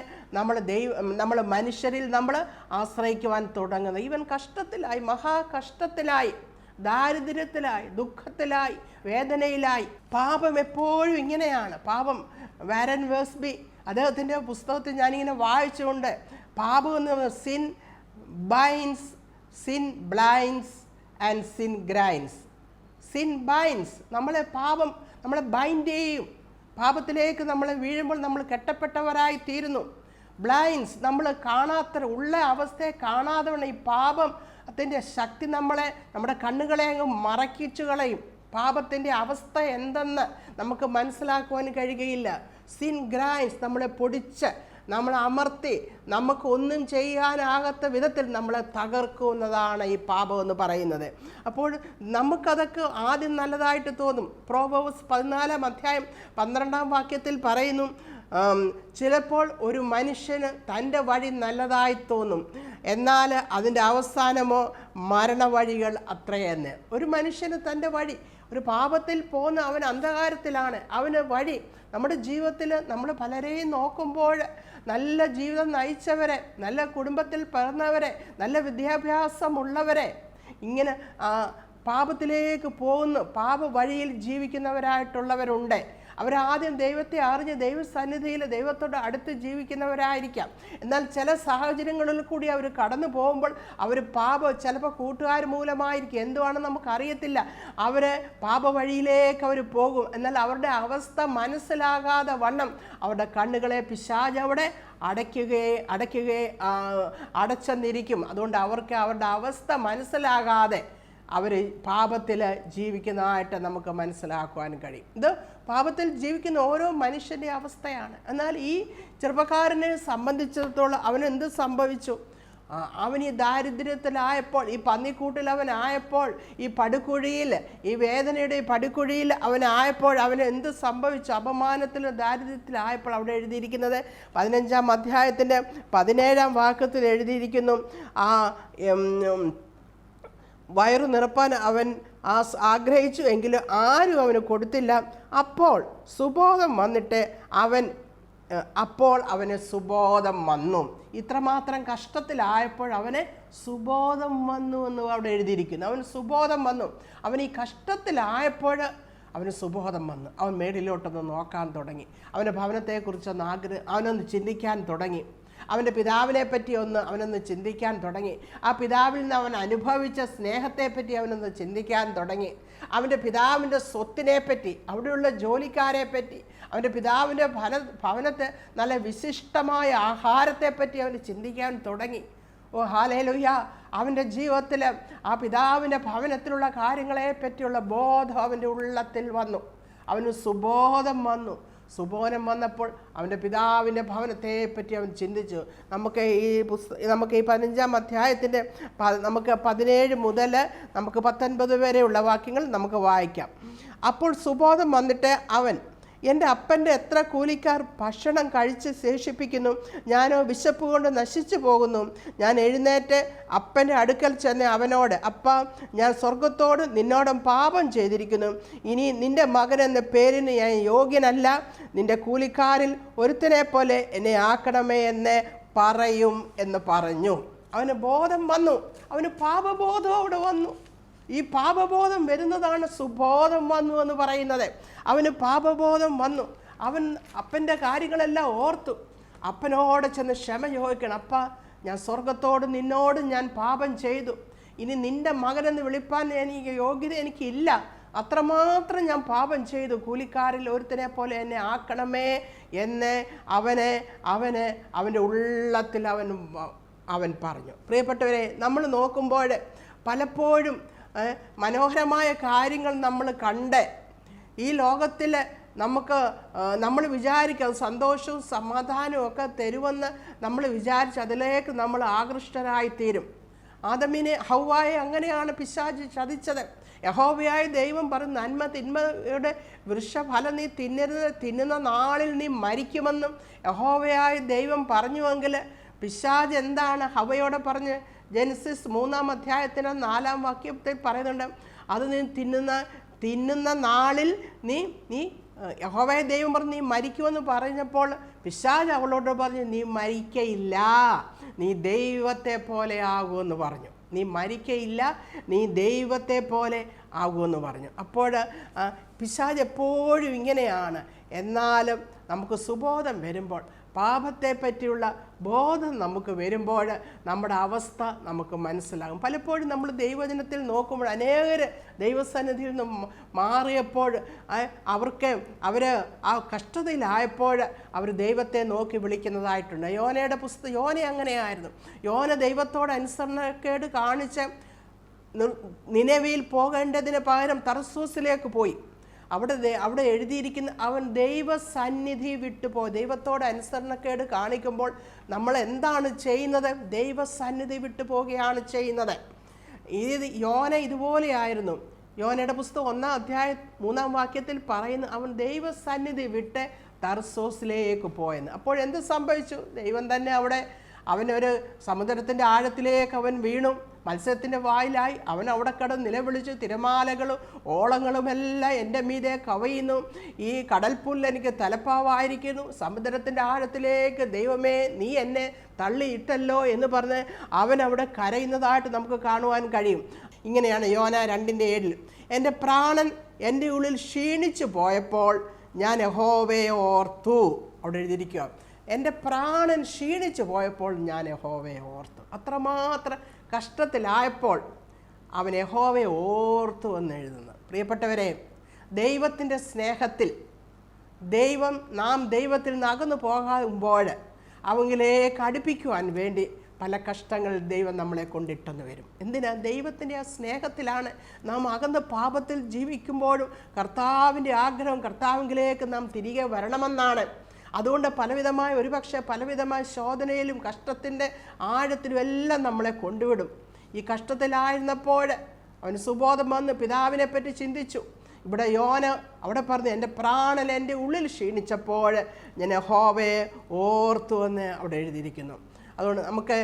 നമ്മൾ മനുഷ്യരിൽ നമ്മൾ ആശ്രയിക്കുവാൻ തുടങ്ങുന്നത്. ഇവൻ കഷ്ടത്തിലായി, മഹാകഷ്ടത്തിലായി, ദാരിദ്ര്യത്തിലായി, ദുഃഖത്തിലായി, വേദനയിലായി. പാപം എപ്പോഴും ഇങ്ങനെയാണ്. പാപം വാരൻ വേഴ്സ്ബി അദ്ദേഹത്തിൻ്റെ പുസ്തകത്തിൽ ഞാനിങ്ങനെ വായിച്ചുകൊണ്ട് പാപം എന്ന് പറയുന്നത് sin binds, sin blinds and sin grinds. Sin binds, പാപം നമ്മളെ ബൈൻഡ് ചെയ്യും. പാപത്തിലേക്ക് നമ്മൾ വീഴുമ്പോൾ നമ്മൾ കെട്ടപ്പെട്ടവരായി തീരുന്നു. ബ്ലൈൻഡ്സ്, നമ്മൾ ഉള്ള അവസ്ഥയെ കാണാതെ വേണം. ഈ പാപത്തിൻ്റെ ശക്തി നമ്മുടെ കണ്ണുകളെ അങ്ങ് മറക്കിച്ചു കളയും. പാപത്തിൻ്റെ അവസ്ഥ എന്തെന്ന് നമുക്ക് മനസ്സിലാക്കുവാൻ കഴിയുകയില്ല. സിൻ ഗ്രൈൻഡ്സ്, നമ്മളെ പൊടിച്ച്, നമ്മളെ അമർത്തി, നമുക്കൊന്നും ചെയ്യാനാകാത്ത വിധത്തിൽ നമ്മളെ തകർക്കുന്നതാണ് ഈ പാപം എന്ന് പറയുന്നത്. അപ്പോൾ നമുക്കതൊക്കെ ആദ്യം നല്ലതായിട്ട് തോന്നും. പ്രോവേർബ്സ് 14-ാം അധ്യായം 12-ാം വാക്യത്തിൽ പറയുന്നു, ചിലപ്പോൾ ഒരു മനുഷ്യന് തൻ്റെ വഴി നല്ലതായി തോന്നും, എന്നാൽ അതിൻ്റെ അവസാനമോ മരണവഴികൾ അത്രയെന്ന്. ഒരു മനുഷ്യന് തൻ്റെ വഴി, ഒരു പാപത്തിൽ പോകുന്ന അവൻ അന്ധകാരത്തിലാണ്, അവന് വഴി. നമ്മുടെ ജീവിതത്തിൽ നമ്മൾ പലരെയും നോക്കുമ്പോൾ നല്ല ജീവിതം നയിച്ചവരെ, നല്ല കുടുംബത്തിൽ പിറന്നവരെ, നല്ല വിദ്യാഭ്യാസമുള്ളവരെ ഇങ്ങനെ പാപത്തിലേക്ക് പോകുന്നു, പാപ വഴിയിൽ ജീവിക്കുന്നവരായിട്ടുള്ളവരുണ്ട്. അവരാദ്യം ദൈവത്തെ അറിഞ്ഞ് ദൈവസന്നിധിയിൽ ദൈവത്തോട് അടുത്ത് ജീവിക്കുന്നവരായിരിക്കാം. എന്നാൽ ചില സാഹചര്യങ്ങളിൽ കൂടി അവർ കടന്നു പോകുമ്പോൾ അവർ ചിലപ്പോൾ കൂട്ടുകാർ മൂലമായിരിക്കും, എന്തുവാണെന്ന് നമുക്കറിയത്തില്ല, അവർ പാപ വഴിയിലേക്ക് അവർ പോകും. എന്നാൽ അവരുടെ അവസ്ഥ മനസ്സിലാകാതെ വണ്ണം അവരുടെ കണ്ണുകളെ പിശാച് അവിടെ അടച്ചെന്നിരിക്കും. അതുകൊണ്ട് അവർക്ക് അവരുടെ അവസ്ഥ മനസ്സിലാകാതെ അവർ പാപത്തിൽ ജീവിക്കുന്നതായിട്ട് നമുക്ക് മനസ്സിലാക്കുവാൻ കഴിയും. ഇത് പാപത്തിൽ ജീവിക്കുന്ന ഓരോ മനുഷ്യൻ്റെ അവസ്ഥയാണ്. എന്നാൽ ഈ ചെറുപ്പക്കാരനെ സംബന്ധിച്ചിടത്തോളം അവനെന്ത് സംഭവിച്ചു? അവൻ ഈ ദാരിദ്ര്യത്തിലായപ്പോൾ, ഈ പന്നിക്കൂട്ടിൽ അവനായപ്പോൾ, ഈ പടുകുഴിയിൽ, ഈ വേദനയുടെ പടുകുഴിയിൽ അവനായപ്പോൾ അവന് എന്ത് സംഭവിച്ചു? അപമാനത്തിലും ദാരിദ്ര്യത്തിലായപ്പോൾ അവിടെ എഴുതിയിരിക്കുന്നത് 15-ാം അധ്യായത്തിൻ്റെ 17-ാം വാക്യത്തിൽ എഴുതിയിരിക്കുന്നു, വയറു നിറപ്പാൻ അവൻ ആഗ്രഹിച്ചു, എങ്കിലും ആരും അവന് കൊടുത്തില്ല. അപ്പോൾ അവന് സുബോധം വന്നു. ഇത്രമാത്രം കഷ്ടത്തിലായപ്പോൾ അവന് സുബോധം വന്നു എന്ന് അവിടെ എഴുതിയിരിക്കുന്നു. അവന് സുബോധം വന്നു. അവൻ ഈ കഷ്ടത്തിലായപ്പോൾ അവന് സുബോധം വന്നു. അവൻ മേളിലോട്ടൊന്ന് നോക്കാൻ തുടങ്ങി. അവൻ്റെ ഭവനത്തെക്കുറിച്ചൊന്ന് അവനൊന്ന് ചിന്തിക്കാൻ തുടങ്ങി. അവൻ്റെ പിതാവിനെ പറ്റി അവനൊന്ന് ചിന്തിക്കാൻ തുടങ്ങി. ആ പിതാവിൽ നിന്ന് അവൻ അനുഭവിച്ച സ്നേഹത്തെപ്പറ്റി അവനൊന്ന് ചിന്തിക്കാൻ തുടങ്ങി. അവൻ്റെ പിതാവിൻ്റെ സ്വത്തിനെ പറ്റി, അവിടെയുള്ള ജോലിക്കാരെ പറ്റി, അവൻ്റെ പിതാവിൻ്റെ ഭവനത്തെ നല്ല വിശിഷ്ടമായ ആഹാരത്തെപ്പറ്റി അവന് ചിന്തിക്കാൻ തുടങ്ങി. ഓ ഹല്ലേലൂയ! അവൻ്റെ ജീവിതത്തിൽ ആ പിതാവിൻ്റെ ഭവനത്തിലുള്ള കാര്യങ്ങളെ പറ്റിയുള്ള ബോധം അവൻ്റെ ഉള്ളത്തിൽ വന്നു. അവന് സുബോധം വന്നപ്പോൾ അവൻ്റെ പിതാവിൻ്റെ ഭവനത്തെപ്പറ്റി അവൻ ചിന്തിച്ചു. നമുക്ക് ഈ 15-ാം അധ്യായത്തിൻ്റെ 17 മുതൽ 19 വരെയുള്ള വാക്യങ്ങൾ നമുക്ക് വായിക്കാം. അപ്പോൾ സുബോധം വന്നിട്ട് അവൻ, എൻ്റെ അപ്പൻ്റെ എത്ര കൂലിക്കാർ ഭക്ഷണം കഴിച്ച് ശേഷിപ്പിക്കുന്നു, ഞാനോ വിശപ്പ് കൊണ്ട് നശിച്ചു പോകുന്നു. ഞാൻ എഴുന്നേറ്റ് അപ്പൻ്റെ അടുക്കൽ ചെന്ന് അവനോട്, അപ്പ, ഞാൻ സ്വർഗത്തോട് നിന്നോടും പാപം ചെയ്തിരിക്കുന്നു. ഇനി നിൻ്റെ മകൻ എന്ന പേരിന് ഞാൻ യോഗ്യനല്ല. നിൻ്റെ കൂലിക്കാരിൽ ഒരുത്തനെ പോലെ എന്നെ ആക്കണമേ എന്ന് പറയും എന്ന് പറഞ്ഞു. അവന് ബോധം വന്നു. അവന് പാപബോധം അവിടെ വന്നു. ഈ പാപബോധം വരുന്നതാണ് സുബോധം വന്നു എന്ന് പറയുന്നത്. അവന് പാപബോധം വന്നു. അവൻ അപ്പൻ്റെ കാര്യങ്ങളെല്ലാം ഓർത്തു. അപ്പനോട് ചെന്ന് ക്ഷമ ചോദിക്കണം. അപ്പ, ഞാൻ സ്വർഗത്തോട് നിന്നോട് ഞാൻ പാപം ചെയ്തു, ഇനി നിൻ്റെ മകനെന്ന് വിളിപ്പാൻ എനിക്ക് യോഗ്യത എനിക്കില്ല, അത്രമാത്രം ഞാൻ പാപം ചെയ്തു, കൂലിക്കാരിൽ ഒരുത്തനെ പോലെ എന്നെ ആക്കണമേ എന്ന് അവൻ്റെ ഉള്ളത്തിൽ അവൻ പറഞ്ഞു. പ്രിയപ്പെട്ടവരെ, നമ്മൾ നോക്കുമ്പോൾ പലപ്പോഴും മനോഹരമായ കാര്യങ്ങൾ നമ്മൾ കണ്ട് ഈ ലോകത്തിൽ നമ്മൾ വിചാരിക്കുക സന്തോഷവും സമാധാനവും ഒക്കെ തരുമെന്ന് നമ്മൾ വിചാരിച്ച് അതിലേക്ക് നമ്മൾ ആകൃഷ്ടരായിത്തീരും. ആദമിനെ ഹവ്വായെ അങ്ങനെയാണ് പിശാച് ചതിച്ചത്. യഹോവയായ ദൈവം പറഞ്ഞു, നന്മ തിന്മയുടെ വൃക്ഷഫലം നീ തിന്നുന്ന നാളിൽ നീ മരിക്കുമെന്നും യഹോവയായ ദൈവം പറഞ്ഞുവെങ്കിൽ പിശാച് എന്താണ് ഹവ്വയോടെ പറഞ്ഞ്? ജെനസിസ് 3-ാം അധ്യായത്തിന് 4-ാം വാക്യത്തിൽ പറയുന്നുണ്ട്, അത് നീ തിന്നുന്ന നാളിൽ നീ യഹോവയായ ദൈവം പറഞ്ഞു നീ മരിക്കുമെന്ന് പറഞ്ഞപ്പോൾ പിശാച് അവളോട് പറഞ്ഞു, നീ മരിക്കയില്ല, നീ ദൈവത്തെ പോലെ ആകുമെന്ന് പറഞ്ഞു. നീ മരിക്കയില്ല, നീ ദൈവത്തെ പോലെ ആകുമെന്ന് പറഞ്ഞു. അപ്പോൾ പിശാച് എപ്പോഴും ഇങ്ങനെയാണ്. എന്നാലും നമുക്ക് സുബോധം വരുമ്പോൾ, പാപത്തെ പറ്റിയുള്ള ബോധം നമുക്ക് വരുമ്പോൾ നമ്മുടെ അവസ്ഥ നമുക്ക് മനസ്സിലാകും. പലപ്പോഴും നമ്മൾ ദൈവജനത്തിൽ നോക്കുമ്പോൾ അനേകർ ദൈവസന്നിധിയിൽ നിന്ന് മാറിയപ്പോൾ അവർ ആ കഷ്ടതയിലായപ്പോൾ അവർ ദൈവത്തെ നോക്കി വിളിക്കുന്നതായിട്ടുണ്ട്. യോനയുടെ പുസ്തകം, യോന അങ്ങനെയായിരുന്നു. യോന ദൈവത്തോട് അനുസരണക്കേട് കാണിച്ച് നിനവയിൽ പോകേണ്ടതിന് പകരം തർസൂസിലേക്ക് പോയി. അവിടെ എഴുതിയിരിക്കുന്ന അവൻ ദൈവസന്നിധി വിട്ടുപോയി. ദൈവത്തോട് അനുസരണക്കേട് കാണിക്കുമ്പോൾ നമ്മൾ എന്താണ് ചെയ്യുന്നത്? ദൈവസന്നിധി വിട്ടുപോവുകയാണ് ചെയ്യുന്നത്. യോന ഇതുപോലെയായിരുന്നു. യോനയുടെ പുസ്തകം 1-ാം അധ്യായം 3-ാം വാക്യത്തിൽ പറയുന്നു, അവൻ ദൈവസന്നിധി വിട്ട് തർസോസിലേക്ക് പോയെന്ന്. അപ്പോൾ എന്ത് സംഭവിച്ചു? ദൈവം തന്നെ അവനൊരു സമുദ്രത്തിൻ്റെ ആഴത്തിലേക്ക് അവൻ വീണു. മത്സ്യത്തിൻ്റെ വായിലായി അവൻ അവിടെ കിടന്ന് നിലവിളിച്ചു, തിരമാലകളും ഓളങ്ങളുമെല്ലാം എൻ്റെ മീതെ കവയുന്നു, ഈ കടൽപ്പുല്ല് എനിക്ക് തലപ്പാവായിരിക്കുന്നു, സമുദ്രത്തിൻ്റെ ആഴത്തിലേക്ക് ദൈവമേ നീ എന്നെ തള്ളിയിട്ടല്ലോ എന്ന് പറഞ്ഞ് അവൻ അവിടെ കരയുന്നതായിട്ട് നമുക്ക് കാണുവാൻ കഴിയും. ഇങ്ങനെയാണ് യോന 2:7, എൻ്റെ പ്രാണൻ എൻ്റെ ഉള്ളിൽ ക്ഷീണിച്ചു പോയപ്പോൾ ഞാൻ യഹോവയെ ഓർത്തു. അവിടെ എഴുതിയിരിക്കുക, എൻ്റെ പ്രാണൻ ക്ഷീണിച്ചു പോയപ്പോൾ ഞാൻ യഹോവയെ ഓർത്തു. അത്രമാത്രം കഷ്ടത്തിലായപ്പോൾ അവൻ യഹോവയെ ഓർത്തു എന്ന് എഴുതുന്നു. പ്രിയപ്പെട്ടവരെ, ദൈവത്തിൻ്റെ സ്നേഹത്തിൽ നാം ദൈവത്തിൽ നിന്ന് അകന്നു പോകുമ്പോൾ അവങ്കിലേക്ക് അടുപ്പിക്കുവാൻ വേണ്ടി പല കഷ്ടങ്ങൾ ദൈവം നമ്മളെ കൊണ്ടിട്ടെന്ന് വരും. എന്തിനാ? ദൈവത്തിൻ്റെ ആ സ്നേഹത്തിലാണ് നാം അകന്ന് പാപത്തിൽ ജീവിക്കുമ്പോഴും കർത്താവിൻ്റെ ആഗ്രഹം കർത്താവിലേക്ക് നാം തിരികെ വരണമെന്നാണ്. അതുകൊണ്ട് പലവിധമായ ശോധനയിലും കഷ്ടത്തിൻ്റെ ആഴത്തിലും എല്ലാം നമ്മളെ കൊണ്ടുവിടും. ഈ കഷ്ടത്തിലായിരുന്നപ്പോൾ അവന് സുബോധം വന്ന് പിതാവിനെ പറ്റി ചിന്തിച്ചു. ഇവിടെ യോന അവിടെ പറഞ്ഞു, എൻ്റെ പ്രാണൻ എൻ്റെ ഉള്ളിൽ ക്ഷീണിച്ചപ്പോൾ ഞാൻ യഹോവയെ ഓർത്തു എന്ന് അവിടെ എഴുതിയിരിക്കുന്നു. അതുകൊണ്ട് നമുക്ക്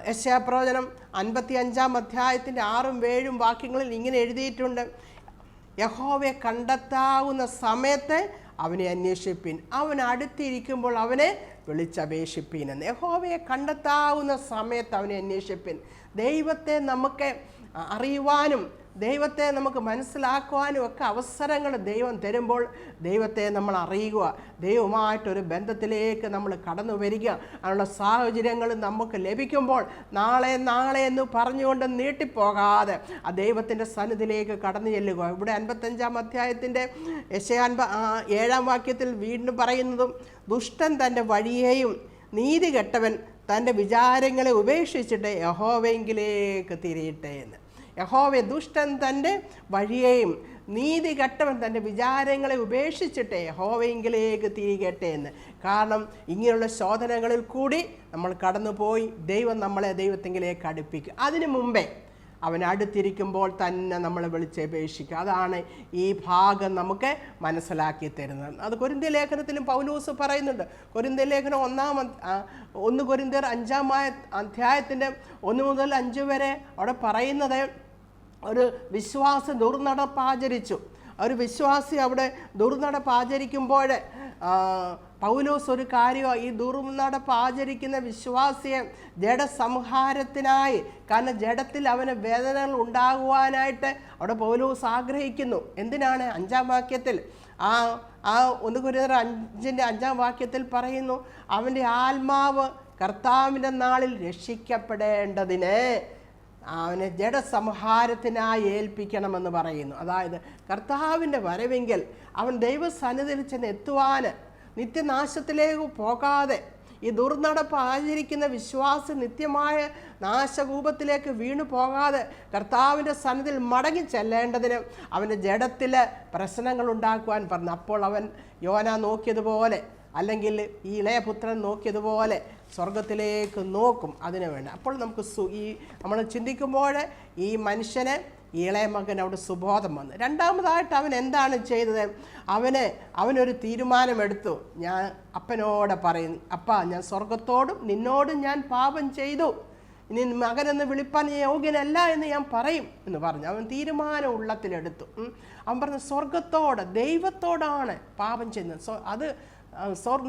യെശയ്യാപ്രവചനം 55-ാം അധ്യായത്തിൻ്റെ 6-ഉം 7-ഉം വാക്യങ്ങളിൽ ഇങ്ങനെ എഴുതിയിട്ടുണ്ട്, യഹോവയെ കണ്ടെത്താവുന്ന സമയത്ത് അവനെ അന്വേഷിപ്പിൻ, അവൻ അടുത്തിരിക്കുമ്പോൾ അവനെ വിളിച്ചപേക്ഷിപ്പിൻ എന്ന്. യഹോവയെ കണ്ടെത്താവുന്ന സമയത്ത് അവനെ അന്വേഷിപ്പിൻ. ദൈവത്തെ നമുക്ക് അറിയുവാനും ദൈവത്തെ നമുക്ക് മനസ്സിലാക്കുവാനും ഒക്കെ അവസരങ്ങൾ ദൈവം തരുമ്പോൾ ദൈവത്തെ നമ്മൾ അറിയുക, ദൈവവുമായിട്ടൊരു ബന്ധത്തിലേക്ക് നമ്മൾ കടന്നു വരിക. അതിനുള്ള സാഹചര്യങ്ങൾ നമുക്ക് ലഭിക്കുമ്പോൾ നാളെ എന്ന് പറഞ്ഞുകൊണ്ട് നീട്ടിപ്പോകാതെ ആ ദൈവത്തിൻ്റെ സന്നിധിയിലേക്ക് കടന്നു ചെല്ലുക. ഇവിടെ 55-ാം അധ്യായത്തിൻ്റെ യെശയ്യാ 7-ാം വാക്യത്തിൽ വീണ്ടും പറയുന്നതും, ദുഷ്ടൻ തൻ്റെ വഴിയെയും നീതി കെട്ടവൻ തൻ്റെ വിചാരങ്ങളെ ഉപേക്ഷിച്ചിട്ട് യഹോവയെങ്കിലേക്ക് തിരിയട്ടെ എന്ന്. ദുഷ്ടൻ തൻ്റെ വഴിയെയും നീതി കെട്ടവൻ തൻ്റെ വിചാരങ്ങളെ ഉപേക്ഷിച്ചിട്ട് യഹോവയെങ്കിലേക്ക് തിരികട്ടെ എന്ന്. കാരണം ഇങ്ങനെയുള്ള ശോധനകളിൽ കൂടി നമ്മൾ കടന്നുപോയി ദൈവം നമ്മളെ ദൈവത്തെങ്കിലേക്ക് അടുപ്പിക്കും. അതിനു മുമ്പേ അവൻ അടുത്തിരിക്കുമ്പോൾ തന്നെ നമ്മൾ വിളിച്ചപേക്ഷിക്കുക. അതാണ് ഈ ഭാഗം നമുക്ക് മനസ്സിലാക്കി തരുന്നത്. അത് കൊരിന്ത്യർ ലേഖനത്തിലും പൗലോസ് പറയുന്നുണ്ട്. കൊരിന്ത്യർ ലേഖനം 1 കൊരിന്ത്യർ 5-ാം അധ്യായത്തിൻ്റെ 1 മുതൽ 5 വരെ അവിടെ പറയുന്നത്, ഒരു വിശ്വാസി ദുർനടപ്പാചരിച്ചു. ഒരു വിശ്വാസി അവിടെ ദുർനടപ്പാചരിക്കുമ്പോൾ പൗലോസ് ഒരു കാര്യം, ഈ ദുർനടപ്പ് ആചരിക്കുന്ന വിശ്വാസിയെ ജഡസംഹാരത്തിനായി, കാരണം ജഡത്തിൽ അവന് വേദനകൾ ഉണ്ടാകുവാനായിട്ട് അവിടെ പൗലോസ് ആഗ്രഹിക്കുന്നു. എന്തിനാണ്? 5-ാം വാക്യത്തിൽ ആ ആ 1 കൊരിന്ത്യർ 5:5 പറയുന്നു, അവൻ്റെ ആത്മാവ് കർത്താവിൻ്റെ നാളിൽ രക്ഷിക്കപ്പെടേണ്ടതിന് അവനെ ജഡസംഹാരത്തിനായി ഏൽപ്പിക്കണമെന്ന് പറയുന്നു. അതായത് കർത്താവിൻ്റെ വരവെങ്കിൽ അവൻ ദൈവസന്നിധിയിൽ ചെന്ന് എത്തുവാൻ, നിത്യനാശത്തിലേക്ക് പോകാതെ ഈ ദുർനടപ്പ് ആചരിക്കുന്ന വിശ്വാസി നിത്യമായ നാശകൂപത്തിലേക്ക് വീണു പോകാതെ കർത്താവിൻ്റെ സന്നിധിയിൽ മടങ്ങി ചെല്ലേണ്ടതിന് അവൻ്റെ ജഡത്തിൽ പ്രശ്നങ്ങൾ ഉണ്ടാക്കുവാൻ പറഞ്ഞു. അപ്പോൾ അവൻ യോന നോക്കിയതുപോലെ, അല്ലെങ്കിൽ ഈ ഇളയപുത്രൻ നോക്കിയതുപോലെ സ്വർഗത്തിലേക്ക് നോക്കും. അതിനു വേണ്ടി അപ്പോൾ നമുക്ക് ഈ നമ്മൾ ചിന്തിക്കുമ്പോൾ ഈ മനുഷ്യന് ഈ ഇളയ മകൻ അവിടെ സുബോധം വന്നു. രണ്ടാമതായിട്ട് അവൻ എന്താണ് ചെയ്തത്? അവനൊരു തീരുമാനമെടുത്തു. ഞാൻ അപ്പനോട് പറയുന്നു, അപ്പാ, ഞാൻ സ്വർഗത്തോടും നിന്നോടും ഞാൻ പാപം ചെയ്തു, ഇനി മകനെന്ന് വിളിപ്പാൻ യോഗ്യനല്ല എന്ന് ഞാൻ പറയും എന്ന് പറഞ്ഞു. അവൻ തീരുമാനം ഉള്ളത്തിലെടുത്തു. അവൻ പറഞ്ഞു, സ്വർഗത്തോട് ദൈവത്തോടാണ് പാപം ചെയ്യുന്നത്. അത്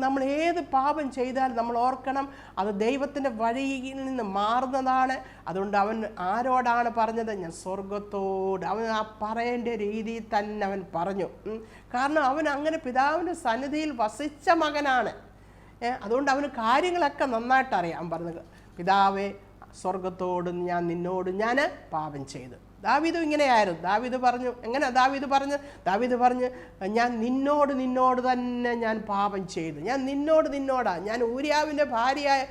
നമ്മൾ ഏത് പാപം ചെയ്താൽ നമ്മൾ ഓർക്കണം, അത് ദൈവത്തിൻ്റെ വഴിയിൽ നിന്ന് മാറുന്നതാണ്. അതുകൊണ്ട് അവൻ ആരോടാണ് പറഞ്ഞത്? ഞാൻ സ്വർഗത്തോട്. അവൻ ആ പറയേണ്ട രീതിയിൽ തന്നെ അവൻ പറഞ്ഞു. കാരണം അവൻ അങ്ങനെ പിതാവിൻ്റെ സന്നിധിയിൽ വസിച്ച മകനാണ്. അതുകൊണ്ട് അവന് കാര്യങ്ങളൊക്കെ നന്നായിട്ട് അറിയാം. അവൻ പറഞ്ഞത്, പിതാവേ, സ്വർഗത്തോടും ഞാൻ നിന്നോടും ഞാൻ പാപം ചെയ്തു. ദാവീദും ഇങ്ങനെയായിരുന്നു. ദാവീദ് പറഞ്ഞു, എങ്ങനെ ദാവീദ് പറഞ്ഞു, ഞാൻ നിന്നോട് തന്നെ ഞാൻ പാപം ചെയ്തു. ഞാൻ നിന്നോടാ, ഞാൻ ഊരിയാവിൻ്റെ ഭാര്യയായ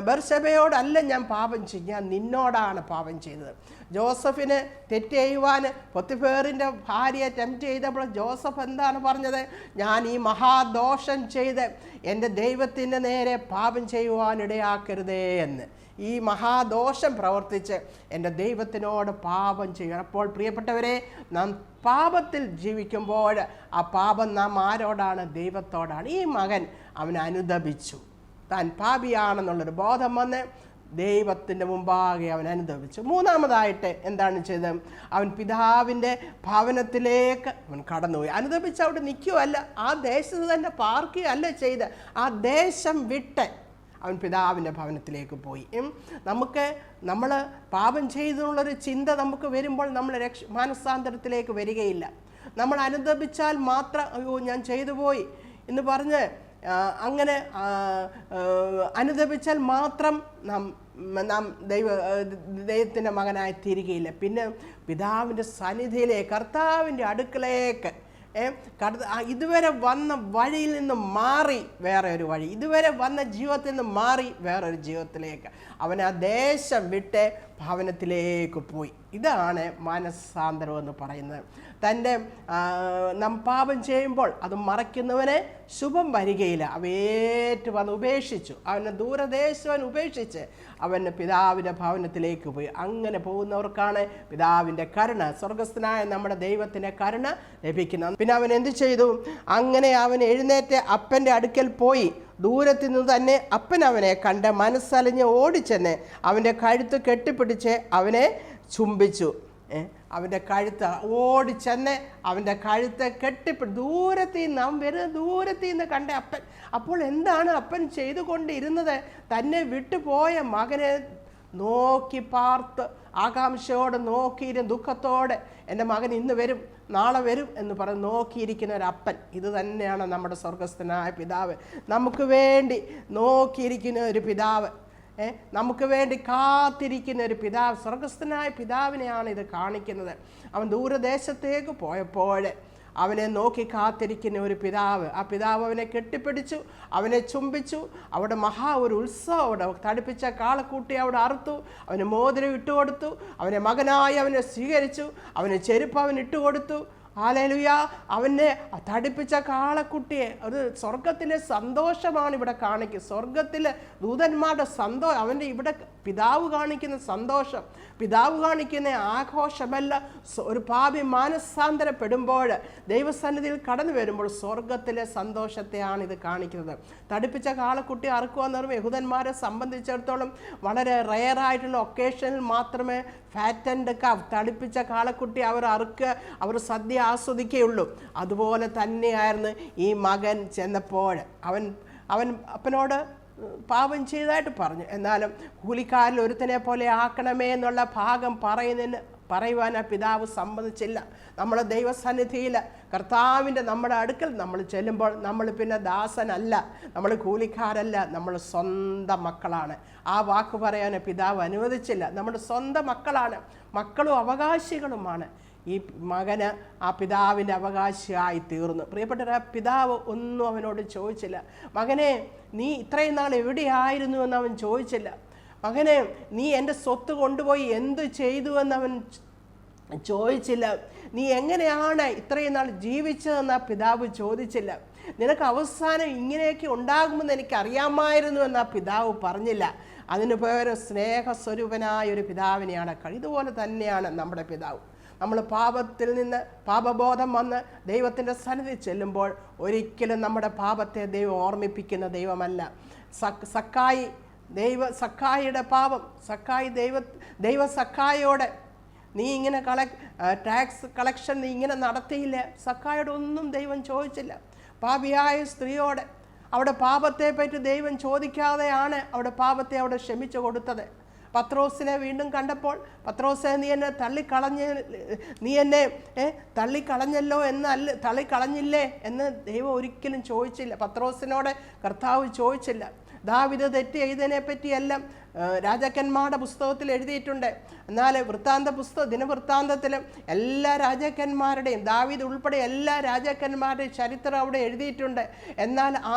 ബർശബയോടല്ല ഞാൻ പാപം ചെയ്തു, ഞാൻ നിന്നോടാണ് പാപം ചെയ്തത്. ജോസഫിന് തെറ്റ് ചെയ്യുവാൻ പൊത്തിഫേറിൻ്റെ ഭാര്യയെ ടെംപ്റ്റ് ചെയ്തപ്പോൾ ജോസഫ് എന്താണ് പറഞ്ഞത്? ഞാൻ ഈ മഹാദോഷം ചെയ്ത് എൻ്റെ ദൈവത്തിൻ്റെ നേരെ പാപം ചെയ്യുവാനിടയാക്കരുതേ എന്ന്. ഈ മഹാദോഷം പ്രവർത്തിച്ച് എൻ്റെ ദൈവത്തിനോട് പാപം ചെയ്യണം. അപ്പോൾ പ്രിയപ്പെട്ടവരെ, നാം പാപത്തിൽ ജീവിക്കുമ്പോൾ ആ പാപം നാം ആരോടാണ്? ദൈവത്തോടാണ്. ഈ മകൻ അവൻ അനുദപിച്ചു. താൻ പാപിയാണെന്നുള്ളൊരു ബോധം വന്ന് ദൈവത്തിൻ്റെ മുമ്പാകെ അവൻ അനുദപിച്ചു. മൂന്നാമതായിട്ട് എന്താണ് ചെയ്തത്? അവൻ പിതാവിൻ്റെ ഭവനത്തിലേക്ക് അവൻ കടന്നുപോയി. അനുദപിച്ച് അവിടെ നിൽക്കുകയല്ല, ആ ദേശത്ത് തന്നെ പാർക്കുകയല്ല ചെയ്ത്, ആ ദേശം വിട്ട് അവൻ പിതാവിൻ്റെ ഭവനത്തിലേക്ക് പോയി. നമ്മൾ പാപം ചെയ്തെന്നുള്ളൊരു ചിന്ത നമുക്ക് വരുമ്പോൾ നമ്മൾ മാനസാന്തരത്തിലേക്ക് വരികയില്ല. നമ്മൾ അനുദപിച്ചാൽ മാത്രം അയ്യോ ഞാൻ ചെയ്തു പോയി എന്ന് പറഞ്ഞ് അങ്ങനെ അനുദപിച്ചാൽ മാത്രം നാം ദൈവത്തിൻ്റെ മകനായി തീരുകയില്ല. പിന്നെ പിതാവിൻ്റെ സന്നിധിയിലേക്ക്, കർത്താവിൻ്റെ അടുക്കലേക്ക്, ഇതുവരെ വന്ന വഴിയിൽ നിന്ന് മാറി വേറെ ഒരു വഴി, ഇതുവരെ വന്ന ജീവിതത്തിൽ നിന്ന് മാറി വേറൊരു ജീവിതത്തിലേക്ക് അവൻ ആ ദേശം വിട്ട് ഭവനത്തിലേക്ക് പോയി. ഇതാണ് മാനസാന്തരം എന്ന് പറയുന്നത്. നാം പാപം ചെയ്യുമ്പോൾ അത് മറയ്ക്കുന്നവന് ശുഭം വരികയില്ല. അവയേറ്റ് വന്ന് ഉപേക്ഷിച്ചു, അവനെ ദൂരദേശവൻ ഉപേക്ഷിച്ച് അവൻ്റെ പിതാവിൻ്റെ ഭവനത്തിലേക്ക് പോയി. അങ്ങനെ പോകുന്നവർക്കാണ് പിതാവിൻ്റെ കരുണ, സ്വർഗസ്ഥനായ നമ്മുടെ ദൈവത്തിൻ്റെ കരുണ ലഭിക്കുന്നത്. പിന്നെ അവൻ എന്ത് ചെയ്തു? അങ്ങനെ അവൻ എഴുന്നേറ്റ് അപ്പൻ്റെ അടുക്കൽ പോയി. ദൂരത്തു നിന്ന് തന്നെ അപ്പൻ അവനെ കണ്ട് മനസ്സലിഞ്ഞ് ഓടിച്ചെന്ന് അവൻ്റെ കഴുത്ത് കെട്ടിപ്പിടിച്ച് അവനെ ചുംബിച്ചു. അവൻ്റെ കഴുത്ത് ഓടിച്ചെന്ന് അവൻ്റെ കഴുത്ത് ദൂരത്തിൽ നിന്ന് അവൻ വരുന്ന ദൂരത്തിൽ നിന്ന് കണ്ട അപ്പൻ. അപ്പോൾ എന്താണ് അപ്പൻ ചെയ്തുകൊണ്ടിരുന്നത്? തന്നെ വിട്ടുപോയ മകനെ നോക്കി പാർത്ത് ആകാംക്ഷയോടെ നോക്കിയിരുന്ന ദുഃഖത്തോടെ എൻ്റെ മകൻ ഇന്ന് വരും, നാളെ വരും എന്ന് പറഞ്ഞ് നോക്കിയിരിക്കുന്ന ഒരു അപ്പൻ. ഇത് തന്നെയാണ് നമ്മുടെ സ്വർഗസ്ഥനായ പിതാവ്. നമുക്ക് വേണ്ടി നോക്കിയിരിക്കുന്ന ഒരു പിതാവ്, നമുക്ക് വേണ്ടി കാത്തിരിക്കുന്ന ഒരു പിതാവ്, സ്വർഗസ്ഥനായ പിതാവിനെയാണ് ഇത് കാണിക്കുന്നത്. അവൻ ദൂരദേശത്തേക്ക് പോയപ്പോൾ അവനെ നോക്കി കാത്തിരിക്കുന്ന ഒരു പിതാവ്. ആ പിതാവ് അവനെ കെട്ടിപ്പിടിച്ചു, അവനെ ചുംബിച്ചു. അവിടെ ഒരു ഉത്സവം, അവിടെ തടിപ്പിച്ച കാളക്കൂട്ടി അവിടെ അറുത്തു, അവന് മോതിരം ഇട്ടുകൊടുത്തു, അവനെ മകനായി അവനെ സ്വീകരിച്ചു, അവന് ചെരുപ്പ് അവൻ ഇട്ടുകൊടുത്തു. ഹല്ലേലൂയ! അവനെ തടിപ്പിച്ച കാളക്കുട്ടിയെ, അത് സ്വർഗത്തിലെ സന്തോഷമാണ് ഇവിടെ കാണിക്കുന്നത്. സ്വർഗത്തിലെ ദൂതന്മാരുടെ സന്തോഷം, അവൻ്റെ ഇവിടെ പിതാവ് കാണിക്കുന്ന സന്തോഷം, പിതാവ് കാണിക്കുന്ന ആഘോഷമല്ല. ഒരു പാപി മാനസാന്തരപ്പെടുമ്പോൾ ദൈവസന്നിധിയിൽ കടന്നു വരുമ്പോൾ സ്വർഗത്തിലെ സന്തോഷത്തെയാണ് ഇത് കാണിക്കുന്നത്. തടിപ്പിച്ച കാളക്കുട്ടി അറുക്കുക എന്ന് പറയുമ്പോൾ യഹൂദന്മാരെ സംബന്ധിച്ചിടത്തോളം വളരെ റെയറായിട്ടുള്ള ഒക്കേഷനിൽ മാത്രമേ ഫാറ്റൻഡ് കവ്, തടിപ്പിച്ച കാളക്കുട്ടി അവർ അറുക്കുക, അവർ സദ്യ ആസ്വദിക്കുകയുള്ളൂ. അതുപോലെ തന്നെയായിരുന്നു ഈ മകൻ ചെന്നപ്പോൾ. അവൻ അപ്പനോട് പാപം ചെയ്തതായിട്ട് പറഞ്ഞു. എന്നാലും കൂലിക്കാരിൽ ഒരുത്തനെ പോലെ ആക്കണമേ എന്നുള്ള ഭാഗം പറയുന്നതിന് പറയുവാൻ ആ പിതാവ് സമ്മതിച്ചില്ല. നമ്മൾ ദൈവസന്നിധിയിൽ കർത്താവിൻ്റെ നമ്മുടെ അടുക്കൽ നമ്മൾ ചെല്ലുമ്പോൾ നമ്മൾ പിന്നെ ദാസനല്ല, നമ്മൾ കൂലിക്കാരല്ല, നമ്മൾ സ്വന്തം മക്കളാണ്. ആ വാക്ക് പറയാൻ പിതാവ് അനുവദിച്ചില്ല. നമ്മുടെ സ്വന്തം മക്കളാണ്, മക്കളും അവകാശികളുമാണ്. ഈ മകന് ആ പിതാവിൻ്റെ അവകാശിയായി തീർന്നു. പ്രിയപ്പെട്ട പിതാവ് ഒന്നും അവനോട് ചോദിച്ചില്ല. മകനെ, നീ ഇത്രയും നാൾ എവിടെയായിരുന്നു എന്ന് അവൻ ചോദിച്ചില്ല. മകനെ, നീ എൻ്റെ സ്വത്ത് കൊണ്ടുപോയി എന്ത് ചെയ്തു എന്നവൻ ചോദിച്ചില്ല. നീ എങ്ങനെയാണ് ഇത്രയും നാൾ ജീവിച്ചതെന്ന് ആ പിതാവ് ചോദിച്ചില്ല. നിനക്ക് അവസാനം ഇങ്ങനെയൊക്കെ ഉണ്ടാകുമെന്ന് എനിക്കറിയാമായിരുന്നു എന്ന് ആ പിതാവ് പറഞ്ഞില്ല. അതിന് പകരം സ്നേഹസ്വരൂപനായ ഒരു പിതാവിനെയാണ്. ഇതുപോലെ തന്നെയാണ് നമ്മുടെ പിതാവ്. നമ്മൾ പാപത്തിൽ നിന്ന് പാപബോധം വന്ന് ദൈവത്തിൻ്റെ സന്നിധി ചെല്ലുമ്പോൾ ഒരിക്കലും നമ്മുടെ പാപത്തെ ദൈവം ഓർമ്മിപ്പിക്കുന്ന ദൈവമല്ല. സക്കായിയുടെ പാപം, ദൈവ സക്കായോടെ നീ ഇങ്ങനെ ടാക്സ് കളക്ഷൻ നീ ഇങ്ങനെ നടത്തിയില്ല, സക്കായോട് ഒന്നും ദൈവം ചോദിച്ചില്ല. പാപിയായ സ്ത്രീയോടെ അവിടെ പാപത്തെ പറ്റി ദൈവം ചോദിക്കാതെയാണ് അവിടെ പാപത്തെ അവിടെ ക്ഷമിച്ചു കൊടുത്തത്. പത്രോസിനെ വീണ്ടും കണ്ടപ്പോൾ, പത്രോസെ നീ എന്നെ തള്ളിക്കളഞ്ഞല്ലോ തള്ളിക്കളഞ്ഞില്ലേ എന്ന് ദൈവം ഒരിക്കലും ചോദിച്ചില്ല. പത്രോസിനോട് കർത്താവ് ചോദിച്ചില്ല. ദാവീദ് തെറ്റ് ചെയ്തതിനെ പറ്റിയെല്ലാം രാജാക്കന്മാരുടെ പുസ്തകത്തിൽ എഴുതിയിട്ടുണ്ട്. എന്നാൽ ദിനവൃത്താന്തത്തിലും എല്ലാ രാജാക്കന്മാരുടെയും, ദാവീദ് ഉൾപ്പെടെ എല്ലാ രാജാക്കന്മാരുടെയും ചരിത്രം അവിടെ എഴുതിയിട്ടുണ്ട്. എന്നാൽ ആ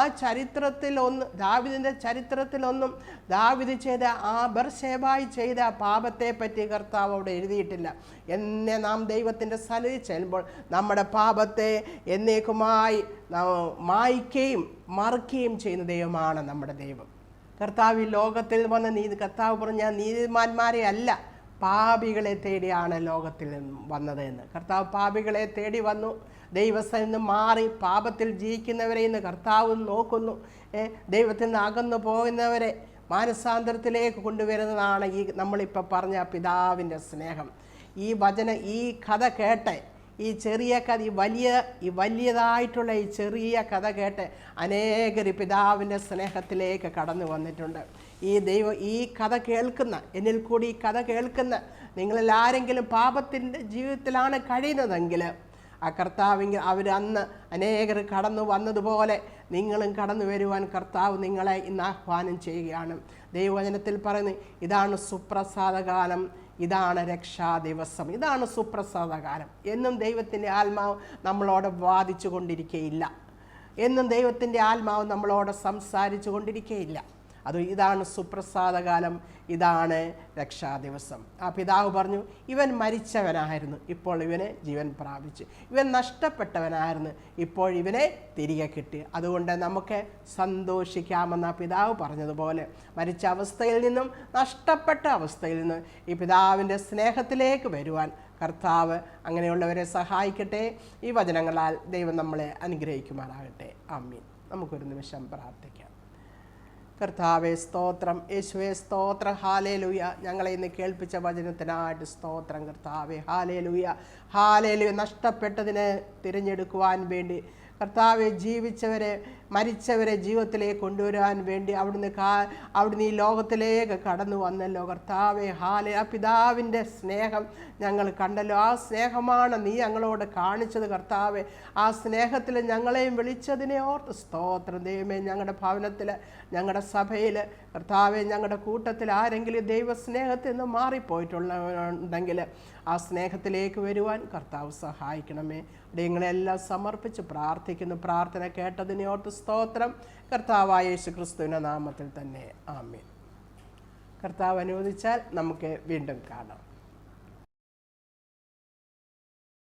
ദാവീദിൻ്റെ ചരിത്രത്തിലൊന്നും ദാവീദ് ചെയ്ത ബർശേബായി ചെയ്ത പാപത്തെ പറ്റി കർത്താവ് അവിടെ എഴുതിയിട്ടില്ല. എന്നെ നാം ദൈവത്തിൻ്റെ സന്നിധി ചെല്ലുമ്പോൾ നമ്മുടെ പാപത്തെ എന്നേക്കുമായി മായ്ക്കുകയും മറക്കുകയും ചെയ്യുന്ന ദൈവമാണ് നമ്മുടെ ദൈവം. കർത്താവ് ലോകത്തിൽ വന്ന് കർത്താവ് പറഞ്ഞ നീതിമാന്മാരെ അല്ല, പാപികളെ തേടിയാണ് ലോകത്തിൽ വന്നത് എന്ന്. കർത്താവ് പാപികളെ തേടി വന്നു. ദൈവത്തിൽ നിന്ന് മാറി പാപത്തിൽ ജീവിക്കുന്നവരെ ഇന്ന് കർത്താവ് നോക്കുന്നു. ദൈവത്തിൽ നിന്ന് അകന്നു പോകുന്നവരെ മാനസാന്തരത്തിലേക്ക് കൊണ്ടുവരുന്നതാണ് നമ്മളിപ്പോൾ പറഞ്ഞ പിതാവിൻ്റെ സ്നേഹം. ഈ കഥ കേട്ടെ, ഈ ചെറിയ കഥ, ഈ വലിയതായിട്ടുള്ള ഈ ചെറിയ കഥ കേട്ട് അനേകർ പിതാവിൻ്റെ സ്നേഹത്തിലേക്ക് കടന്നു വന്നിട്ടുണ്ട്. ഈ കഥ കേൾക്കുന്ന, എന്നിൽ കൂടി ഈ കഥ കേൾക്കുന്ന നിങ്ങളിൽ ആരെങ്കിലും പാപത്തിൻ്റെ ജീവിതത്തിലാണ് കഴിയുന്നതെങ്കിൽ ആ കർത്താവിങ്കിൽ അന്ന് അനേകർ കടന്നു വന്നതുപോലെ നിങ്ങളും കടന്നു വരുവാൻ കർത്താവ് നിങ്ങളെ ഇന്ന് ആഹ്വാനം ചെയ്യുകയാണ്. ദൈവവചനത്തിൽ പറയുന്നു, ഇതാണ് സുപ്രസാദകാലം, ഇതാണ് രക്ഷാദിവസം, ഇതാണ് സുപ്രസാദകാലം. എന്നും ദൈവത്തിൻ്റെ ആത്മാവ് നമ്മളോട് വാദിച്ചു കൊണ്ടിരിക്കുകയില്ല, എന്നും ദൈവത്തിൻ്റെ ആത്മാവ് നമ്മളോട് സംസാരിച്ചു കൊണ്ടിരിക്കുകയില്ല. ഇതാണ് സുപ്രസാദകാലം, ഇതാണ് രക്ഷാദിവസം. ആ പിതാവ് പറഞ്ഞു, ഇവൻ മരിച്ചവനായിരുന്നു, ഇപ്പോൾ ഇവന് ജീവൻ പ്രാപിച്ചു. ഇവൻ നഷ്ടപ്പെട്ടവനായിരുന്നു, ഇപ്പോൾ ഇവനെ തിരികെ കിട്ടി. അതുകൊണ്ട് നമുക്ക് സന്തോഷിക്കാമെന്ന പിതാവ് പറഞ്ഞതുപോലെ മരിച്ച അവസ്ഥയിൽ നിന്നും നഷ്ടപ്പെട്ട അവസ്ഥയിൽ നിന്നും ഈ പിതാവിൻ്റെ സ്നേഹത്തിലേക്ക് വരുവാൻ കർത്താവ് അങ്ങനെയുള്ളവരെ സഹായിക്കട്ടെ. ഈ വചനങ്ങളാൽ ദൈവം നമ്മളെ അനുഗ്രഹിക്കുമാറാകട്ടെ. ആമീൻ. നമുക്കൊരു നിമിഷം പ്രാർത്ഥിക്കാം. കർത്താവേ സ്തോത്രം, യേശുവേ സ്തോത്രം, ഹാലേലൂയ. ഞങ്ങളെ ഇന്ന് കേൾപ്പിച്ച വചനത്തിനായിട്ട് സ്തോത്രം കർത്താവേ. Hallelujah, hallelujah. നഷ്ടപ്പെട്ടതിനെ തിരഞ്ഞെടുക്കുവാൻ വേണ്ടി കർത്താവെ, ജീവിച്ചവരെ മരിച്ചവരെ ജീവിതത്തിലേക്ക് കൊണ്ടുവരാൻ വേണ്ടി അവിടുന്ന് ഈ ലോകത്തിലേക്ക് കടന്നു വന്നല്ലോ കർത്താവെ. ആ പിതാവിൻ്റെ സ്നേഹം ഞങ്ങൾ കണ്ടല്ലോ. ആ സ്നേഹമാണ് നീ ഞങ്ങളോട് കാണിച്ചത് കർത്താവെ. ആ സ്നേഹത്തിൽ ഞങ്ങളെയും വിളിച്ചതിനെ ഓർത്ത് സ്തോത്രം ദൈവമേ. ഞങ്ങളുടെ ഭവനത്തിൽ, ഞങ്ങളുടെ സഭയിൽ കർത്താവെ, ഞങ്ങളുടെ കൂട്ടത്തിൽ ആരെങ്കിലും ദൈവസ്നേഹത്തിൽ നിന്ന് മാറിപ്പോയിട്ടുള്ളവരുണ്ടെങ്കിൽ ആ സ്നേഹത്തിലേക്ക് വരുവാൻ കർത്താവ് സഹായിക്കണമേ. നിങ്ങളെല്ലാം സമർപ്പിച്ച് പ്രാർത്ഥിക്കുന്നു. പ്രാർത്ഥന കേട്ടതിനെ ഓർത്ത് സ്തോത്രം. കർത്താവായ യേശു ക്രിസ്തുവിൻ്റെ നാമത്തിൽ തന്നെ ആമേൻ. കർത്താവ് അനുവദിച്ചാൽ നമുക്ക് വീണ്ടും കാണാം.